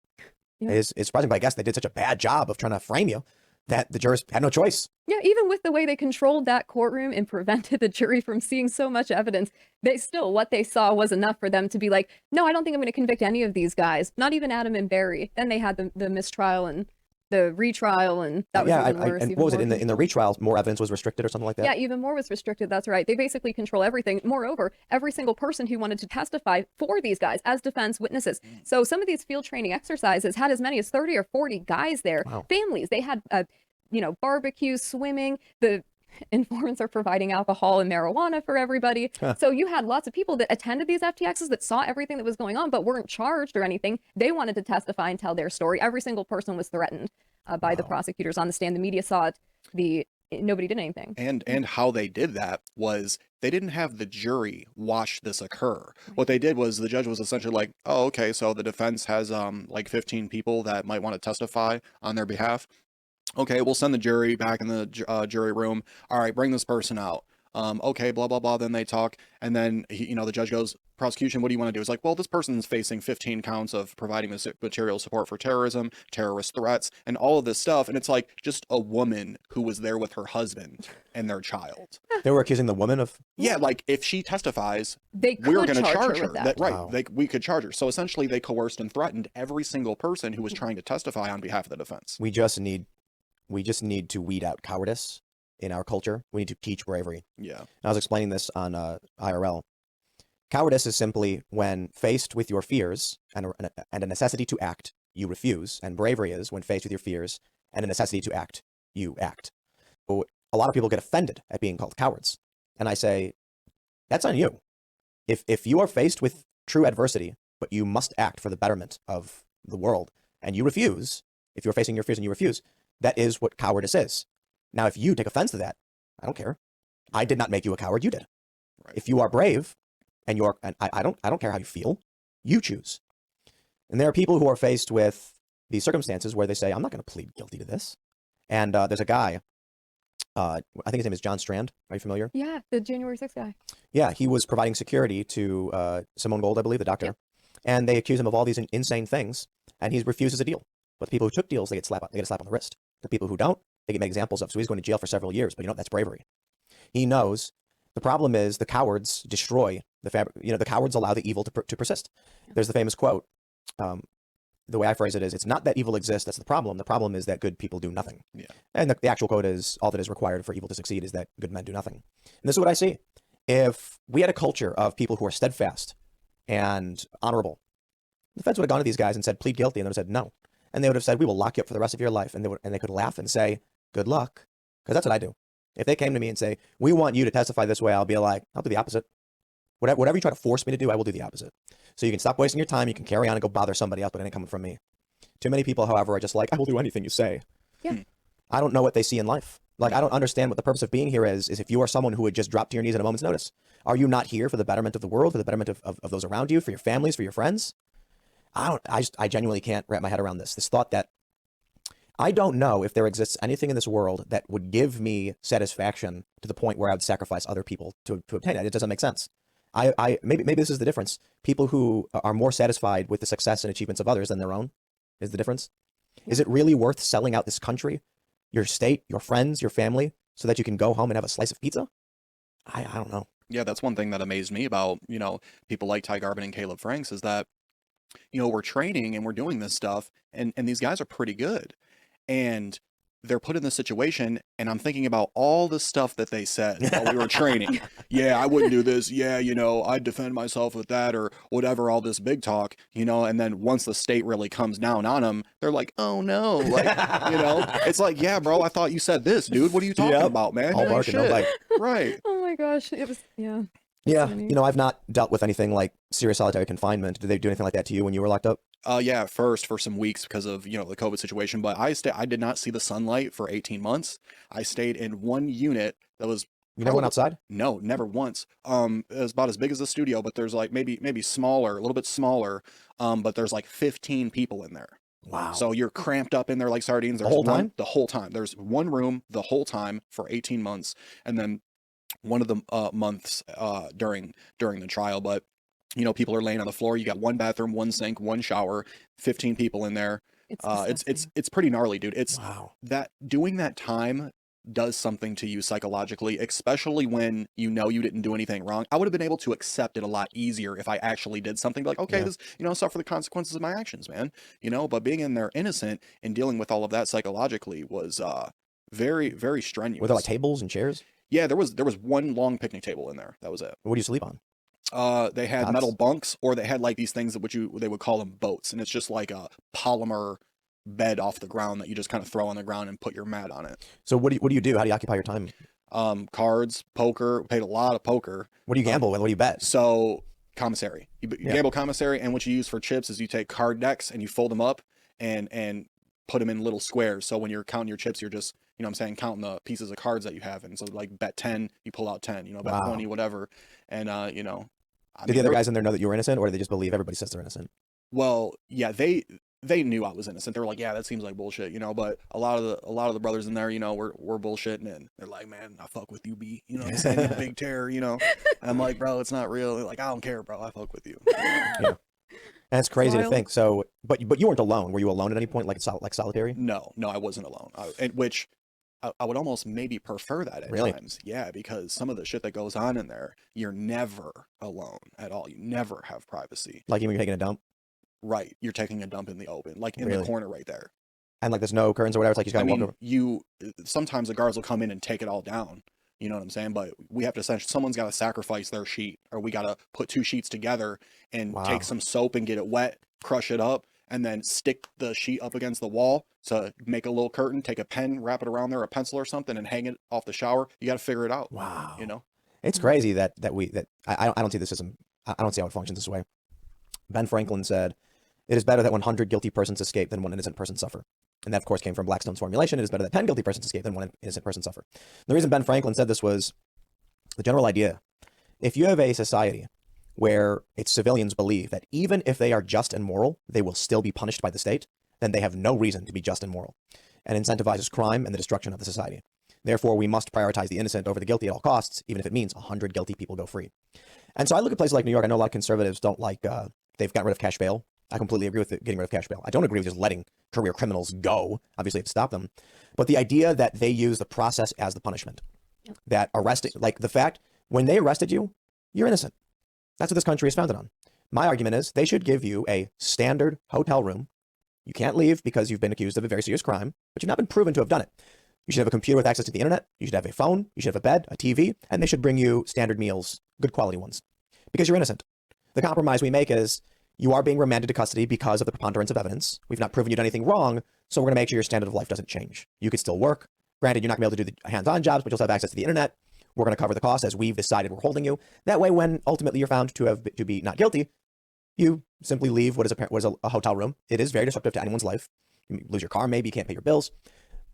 E: Yeah.
C: It's surprising, but I guess they did such a bad job of trying to frame you that the jurors had no choice.
E: Yeah, even with the way they controlled that courtroom and prevented the jury from seeing so much evidence, what they saw was enough for them to be like, no, I don't think I'm going to convict any of these guys, not even Adam and Barry. Then they had the mistrial and the retrial, and that was even worse.
C: And
E: even
C: what was it
E: more
C: in the retrial? More evidence was restricted or something like that?
E: Yeah, even more was restricted. That's right. They basically control everything. Moreover, every single person who wanted to testify for these guys as defense witnesses. So some of these field training exercises had as many as 30 or 40 guys there.
C: Wow.
E: Families. They had barbecues, swimming. The informants are providing alcohol and marijuana for everybody.
C: Huh.
E: So you had lots of people that attended these FTXs that saw everything that was going on, but weren't charged or anything. They wanted to testify and tell their story. Every single person was threatened by the prosecutors on the stand. The media saw it. Nobody did anything.
D: And how they did that was they didn't have the jury watch this occur. What they did was the judge was essentially like, oh, okay, so the defense has like 15 people that might want to testify on their behalf. Okay, we'll send the jury back in the jury room. All right, bring this person out. Okay, blah, blah, blah. Then they talk. And then, the judge goes, prosecution, what do you want to do? It's like, well, this person's facing 15 counts of providing this material support for terrorism, terrorist threats, and all of this stuff. And it's like just a woman who was there with her husband and their child.
C: They were accusing the woman of...
D: Yeah, like if she testifies,
E: They could
D: we're going to charge her.
E: with that.
D: Right,
C: Wow.
D: we could charge her. So essentially, they coerced and threatened every single person who was trying to testify on behalf of the defense.
C: We just need to weed out cowardice in our culture. We need to teach bravery.
D: Yeah.
C: I was explaining this on IRL. Cowardice is simply when faced with your fears and a necessity to act, you refuse. And bravery is when faced with your fears and a necessity to act, you act. So a lot of people get offended at being called cowards. And I say, that's on you. If you are faced with true adversity, but you must act for the betterment of the world, and you refuse, if you're facing your fears and you refuse, that is what cowardice is. Now, if you take offense to that, I don't care. I did not make you a coward. You did.
D: Right.
C: If you are brave, and I don't care how you feel. You choose. And there are people who are faced with these circumstances where they say, "I'm not going to plead guilty to this." And there's a guy. I think his name is John Strand. Are you familiar?
E: Yeah, the January 6th guy.
C: Yeah, he was providing security to Simone Gold, I believe, the doctor.
E: Yep.
C: And they accuse him of all these insane things, and he refuses a deal. But the people who took deals, they get a slap on the wrist. The people who don't, they get made examples of. So he's going to jail for several years. But that's bravery. He knows the problem is the cowards destroy the fabric. The cowards allow the evil to persist. There's the famous quote. The way I phrase it is, it's not that evil exists, that's the problem. The problem is that good people do nothing.
D: Yeah.
C: And the actual quote is, all that is required for evil to succeed is that good men do nothing. And this is what I see. If we had a culture of people who are steadfast and honorable, the feds would have gone to these guys and said, plead guilty, and they would have said no. And they would have said, we will lock you up for the rest of your life. And they could laugh and say, good luck. Because that's what I do. If they came to me and say, we want you to testify this way, I'll be like, I'll do the opposite. Whatever you try to force me to do, I will do the opposite. So you can stop wasting your time, you can carry on and go bother somebody else, but it ain't coming from me. Too many people, however, are just like, I will do anything you say.
E: Yeah.
C: I don't know what they see in life. Like, I don't understand what the purpose of being here is if you are someone who would just drop to your knees at a moment's notice. Are you not here for the betterment of the world, for the betterment of those around you, for your families, for your friends? I genuinely can't wrap my head around this thought that I don't know if there exists anything in this world that would give me satisfaction to the point where I would sacrifice other people to obtain it. It doesn't make sense. Maybe this is the difference. People who are more satisfied with the success and achievements of others than their own is the difference. Is it really worth selling out this country, your state, your friends, your family, so that you can go home and have a slice of pizza? I don't know.
D: Yeah, that's one thing that amazed me about, people like Ty Garbin and Caleb Franks is that, we're training and we're doing this stuff and these guys are pretty good. And they're put in this situation, and I'm thinking about all the stuff that they said while we were training. Yeah, I wouldn't do this. Yeah, I'd defend myself with that or whatever, all this big talk, and then once the state really comes down on them, they're like, oh no, like, it's like, yeah, bro, I thought you said this, dude. What are you talking about, man?
C: All barking, no bite.
D: Right.
E: Oh my gosh. It was, yeah.
C: Yeah,
E: Funny.
C: I've not dealt with anything like serious solitary confinement. Did they do anything like that to you when you were locked up?
D: Yeah, at first for some weeks because of, the COVID situation, but I did not see the sunlight for 18 months. I stayed in one unit that was
C: You never went outside?
D: No, never once. It was about as big as the studio, but there's like maybe smaller, a little bit smaller. But there's like 15 people in there.
C: Wow.
D: So you're cramped up in there like sardines.
C: The whole time?
D: The whole time. There's one room the whole time for 18 months, and then one of the months during the trial. But people are laying on the floor. You got one bathroom, one sink, one shower, 15 people in there. It's pretty gnarly, dude. It's
C: Wow.
D: that doing that time does something to you psychologically, especially when you didn't do anything wrong. I would have been able to accept it a lot easier if I actually did something like, okay,
C: Yeah.
D: this, suffer the consequences of my actions, man. But being in there innocent and dealing with all of that psychologically was very, very strenuous.
C: Were there like tables and chairs?
D: Yeah, there was one long picnic table in there. That was it.
C: What do you sleep on?
D: They had
C: Cots?
D: metal bunks, or they had like these things that they would call them boats, and it's just like a polymer bed off the ground that you just kind of throw on the ground and put your mat on it.
C: So what do you do? How do you occupy your time?
D: Cards, poker. Played a lot of poker.
C: What do you gamble with? What do you bet?
D: So commissary. You
C: Yeah.
D: gamble commissary, and what you use for chips is you take card decks and you fold them up and put them in little squares. So when you're counting your chips, you're just counting the pieces of cards that you have, and so like bet 10, you pull out 10. Bet
C: Wow.
D: 20, whatever, and
C: Did the other guys in there know that you were innocent, or did they just believe everybody says they're innocent?
D: Well, yeah, they knew I was innocent. They were like, yeah, that seems like bullshit, but a lot of the brothers in there, were bullshitting, and they're like, man, I fuck with you, B. You know what I'm saying? You big terror, And I'm like, bro, it's not real. They're like, I don't care, bro. I fuck with you.
C: Yeah. And it's crazy to
E: Wild.
C: think. So, but you weren't alone. Were you alone at any point, like solitary?
D: No, I wasn't alone. Which I would almost maybe prefer that at
C: Really?
D: times. Yeah, because some of the shit that goes on in there, you're never alone at all. You never have privacy.
C: Like even when you're taking a dump,
D: Right. You're taking a dump in the open, like in
C: Really?
D: the corner right there.
C: and like there's no curtains or whatever. It's like you just
D: I
C: gotta walk
D: mean,
C: over.
D: sometimes the guards will come in and take it all down. You know what I'm saying? But we have to someone's got to sacrifice their sheet, or we got to put two sheets together and
C: Wow.
D: take some soap and get it wet, crush it up, and then stick the sheet up against the wall to make a little curtain, take a pen, wrap it around there, a pencil or something, and hang it off the shower. You got to figure it out.
C: Wow.
D: It's
C: crazy that I don't see the system. I don't see how it functions this way. Ben Franklin said, "It is better that 100 guilty persons escape than one innocent person suffer." And that, of course, came from Blackstone's formulation. It is better that 10 guilty persons escape than one innocent person suffer. The reason Ben Franklin said this was the general idea. If you have a society where its civilians believe that even if they are just and moral, they will still be punished by the state, then they have no reason to be just and moral, and incentivizes crime and the destruction of the society. Therefore, we must prioritize the innocent over the guilty at all costs, even if it means 100 guilty people go free. And so I look at places like New York. I know a lot of conservatives don't like, they've gotten rid of cash bail. I completely agree with getting rid of cash bail. I don't agree with just letting career criminals go. Obviously, you have to stop them. But the idea that they use the process as the punishment, that arresting, like the fact when they arrested you, you're innocent. That's what this country is founded on. My argument is they should give you a standard hotel room. You can't leave because you've been accused of a very serious crime, but you've not been proven to have done it. You should have a computer with access to the internet. You should have a phone. You should have a bed, a TV, and they should bring you standard meals, good quality ones, because you're innocent. The compromise we make is you are being remanded to custody because of the preponderance of evidence. We've not proven you've done anything wrong, so we're going to make sure your standard of life doesn't change. You could still work. Granted, you're not going to be able to do the hands-on jobs, but you'll still have access to the internet. We're going to cover the cost as we've decided we're holding you. That way, when ultimately you're found to be not guilty, you simply leave what is a hotel room. It is very disruptive to anyone's life. You lose your car, maybe you can't pay your bills.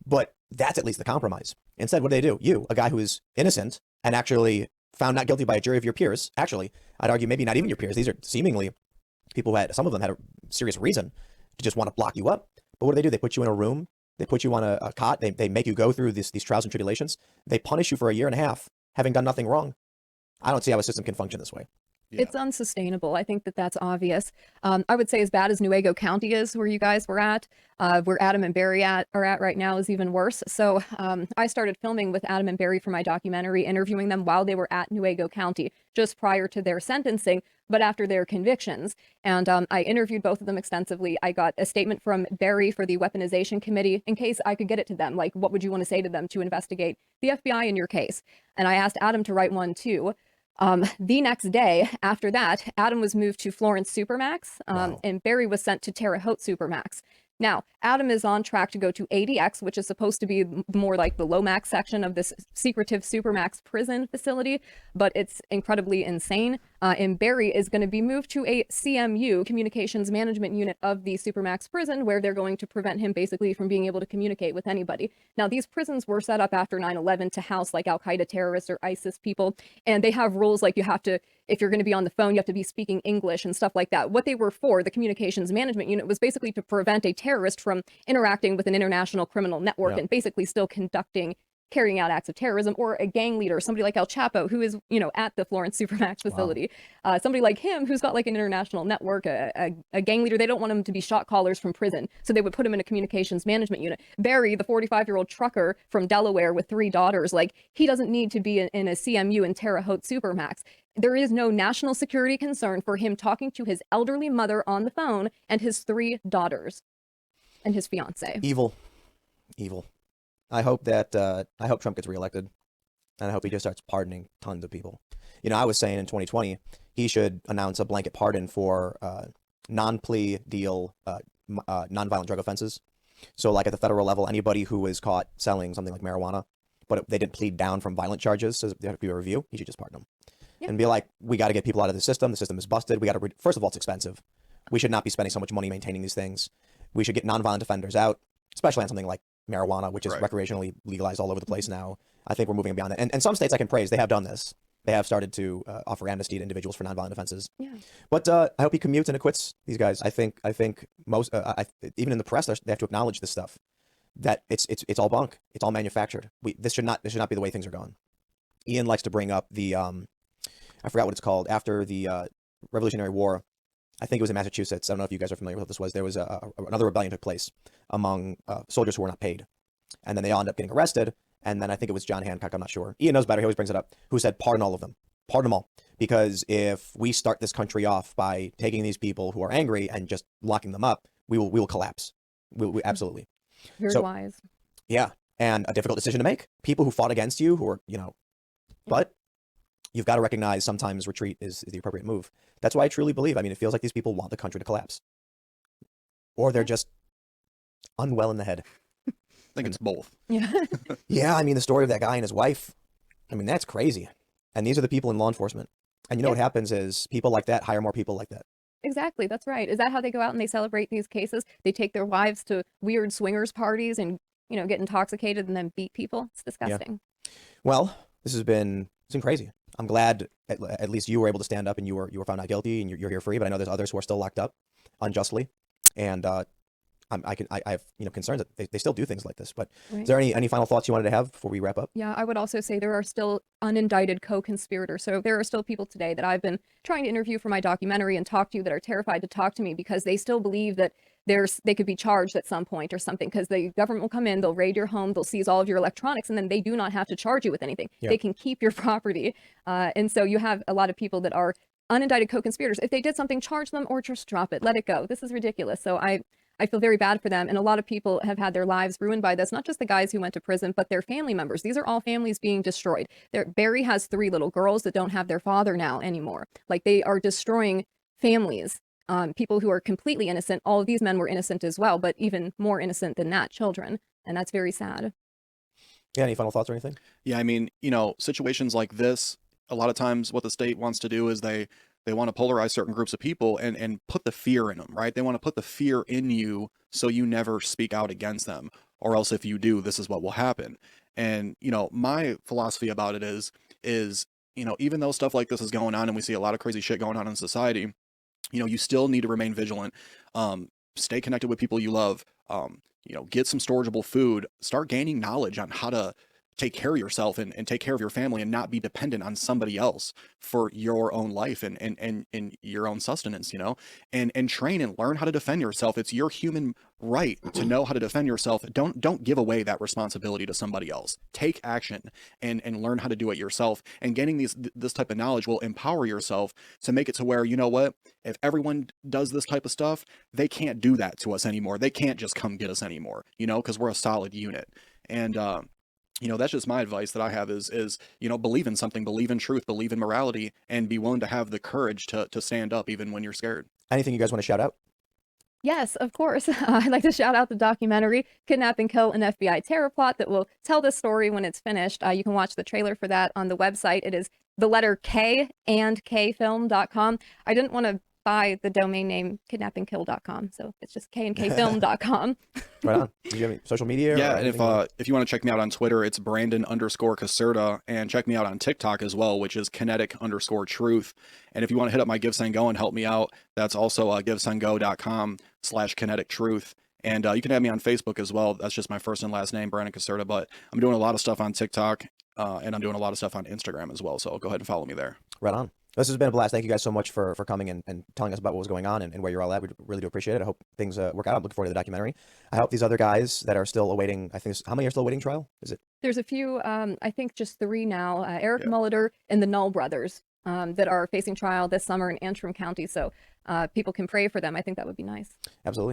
C: But that's at least the compromise. Instead, what do? You, a guy who is innocent and actually found not guilty by a jury of your peers, actually, I'd argue maybe not even your peers. These are seemingly people who some of them had a serious reason to just want to block you up. But what do? They put you in a room. They put you on a cot. They make you go through these trials and tribulations. They punish you for a year and a half, having done nothing wrong. I don't see how a system can function this way.
D: Yeah.
E: It's unsustainable. I think that that's obvious. I would say as bad as Nuevo County is, where you guys were at, where Adam and Barry are at right now is even worse. So I started filming with Adam and Barry for my documentary, interviewing them while they were at Nuevo County, just prior to their sentencing, but after their convictions. And I interviewed both of them extensively. I got a statement from Barry for the weaponization committee in case I could get it to them. Like, what would you want to say to them to investigate the FBI in your case? And I asked Adam to write one too. The next day after that, Adam was moved to Florence Supermax,
C: Wow.
E: and Barry was sent to Terre Haute Supermax. Now, Adam is on track to go to ADX, which is supposed to be more like the Lomax section of this secretive Supermax prison facility, but it's incredibly insane. And Barry is going to be moved to a CMU, Communications Management Unit of the Supermax prison, where they're going to prevent him basically from being able to communicate with anybody. Now, these prisons were set up after 9/11 to house like Al-Qaeda terrorists or ISIS people, and they have rules like you have to, if you're going to be on the phone, you have to be speaking English and stuff like that. What they were for, the Communications Management Unit, was basically to prevent a terrorist from interacting with an international criminal network and basically still carrying out acts of terrorism, or a gang leader, somebody like El Chapo, who is, at the Florence Supermax facility. Wow. Somebody like him, who's got like an international network, a gang leader, they don't want him to be shot callers from prison. So they would put him in a communications management unit. Barry, the 45-year-old trucker from Delaware with 3 daughters, like, he doesn't need to be in a CMU in Terre Haute Supermax. There is no national security concern for him talking to his elderly mother on the phone and his 3 daughters and his fiance.
C: Evil. I hope Trump gets reelected, and I hope he just starts pardoning tons of people. I was saying in 2020 he should announce a blanket pardon for non-plea deal, non-violent drug offenses. So, like at the federal level, anybody who is caught selling something like marijuana, but they didn't plead down from violent charges, so there have to be a review. He should just pardon them and be like, "We got to get people out of the system. The system is busted. We got to. First of all, it's expensive. We should not be spending so much money maintaining these things. We should get non-violent offenders out, especially on something like marijuana, which is recreationally legalized all over the place now. I think we're moving beyond that. And some states I can praise, they have done this. They have started to offer amnesty to individuals for nonviolent offenses. Yeah. But I hope he commutes and acquits these guys. I think most, even in the press, they have to acknowledge this stuff, that it's all bunk. It's all manufactured. This should not be the way things are going. Ian likes to bring up the, I forgot what it's called, after the Revolutionary War. I think it was in Massachusetts. I don't know if you guys are familiar with what this was. There was another rebellion took place among soldiers who were not paid. And then they all ended up getting arrested. And then I think it was John Hancock, I'm not sure. Ian knows better, he always brings it up, who said, pardon all of them. Pardon them all. Because if we start this country off by taking these people who are angry and just locking them up, we will collapse. We absolutely.
E: Very wise.
C: Yeah. And a difficult decision to make. People who fought against you, who are, but you've got to recognize sometimes retreat is the appropriate move. That's why I truly believe. I mean, it feels like these people want the country to collapse. Or they're just unwell in the head.
D: I think it's both.
E: Yeah.
C: Yeah, I mean, the story of that guy and his wife, I mean, that's crazy. And these are the people in law enforcement. And what happens is people like that hire more people like that.
E: Exactly, that's right. Is that how they go out and they celebrate these cases? They take their wives to weird swingers parties and, get intoxicated and then beat people? It's disgusting.
C: Yeah. Well, it's been crazy. I'm glad at least you were able to stand up and you were found not guilty and you're here free, but I know there's others who are still locked up unjustly. And I have concerns that they still do things like this. But Is there any final thoughts you wanted to have before we wrap up?
E: Yeah, I would also say there are still unindicted co-conspirators. So there are still people today that I've been trying to interview for my documentary and talk to that are terrified to talk to me because they still believe that they could be charged at some point or something, because the government will come in, they'll raid your home, they'll seize all of your electronics, and then they do not have to charge you with anything. Yep. They can keep your property. And so you have a lot of people that are unindicted co-conspirators. If they did something, charge them or just drop it, let it go. This is ridiculous. So I feel very bad for them. And a lot of people have had their lives ruined by this, not just the guys who went to prison, but their family members. These are all families being destroyed. Barry has 3 little girls that don't have their father now anymore. Like, they are destroying families. People who are completely innocent. All of these men were innocent as well, but even more innocent than that, children. And that's very sad.
C: Yeah, any final thoughts or anything?
D: Yeah, I mean, situations like this, a lot of times what the state wants to do is they want to polarize certain groups of people and put the fear in them, right? They want to put the fear in you so you never speak out against them. or else if you do, this is what will happen. And, you know, my philosophy about it is, you know, even though stuff like this is going on and we see a lot of crazy shit going on in society, you know, you still need to remain vigilant. Stay connected with people you love. You know, get some storageable food, start gaining knowledge on how to take care of yourself and take care of your family and not be dependent on somebody else for your own life and your own sustenance, you know, and train and learn how to defend yourself. It's your human right to know how to defend yourself. Don't give away that responsibility to somebody else. Take action and learn how to do it yourself. And gaining this type of knowledge will empower yourself to make it to where, you know what, if everyone does this type of stuff, they can't do that to us anymore. They can't just come get us anymore, you know, because we're a solid unit. And you know, that's just my advice that I have is, you know, believe in something, believe in truth, believe in morality, and be willing to have the courage to stand up even when you're scared.
C: Anything you guys want to shout out?
E: Yes, of course. I'd like to shout out the documentary Kidnap and Kill an FBI Terror Plot that will tell the story when it's finished. You can watch the trailer for that on the website. It is the letter K and kfilm.com. I didn't want to buy the domain name kidnapandkill.com, so it's just kandkfilm.com.
C: Right on. Do you have any social media?
D: Yeah,
C: or
D: and if you want to check me out on Twitter, it's Brandon_Caserta, and check me out on TikTok as well, which is kinetic_truth. And if you want to hit up my Give Send Go and help me out, that's also givesendgo.com/kinetic_truth. And you can have me on Facebook as well. That's just my first and last name, Brandon Caserta. But I'm doing a lot of stuff on TikTok, and I'm doing a lot of stuff on Instagram as well. So go ahead and follow me there.
C: Right on. This has been a blast. Thank you guys so much for coming and telling us about what was going on and where you're all at. We really do appreciate it. I hope things work out. I'm looking forward to the documentary. I hope these other guys that are still awaiting, I think, how many are still awaiting trial? Is it?
E: There's a few, I think just 3 now, Eric Molitor and the Null brothers that are facing trial this summer in Antrim County. So people can pray for them. I think that would be nice.
C: Absolutely.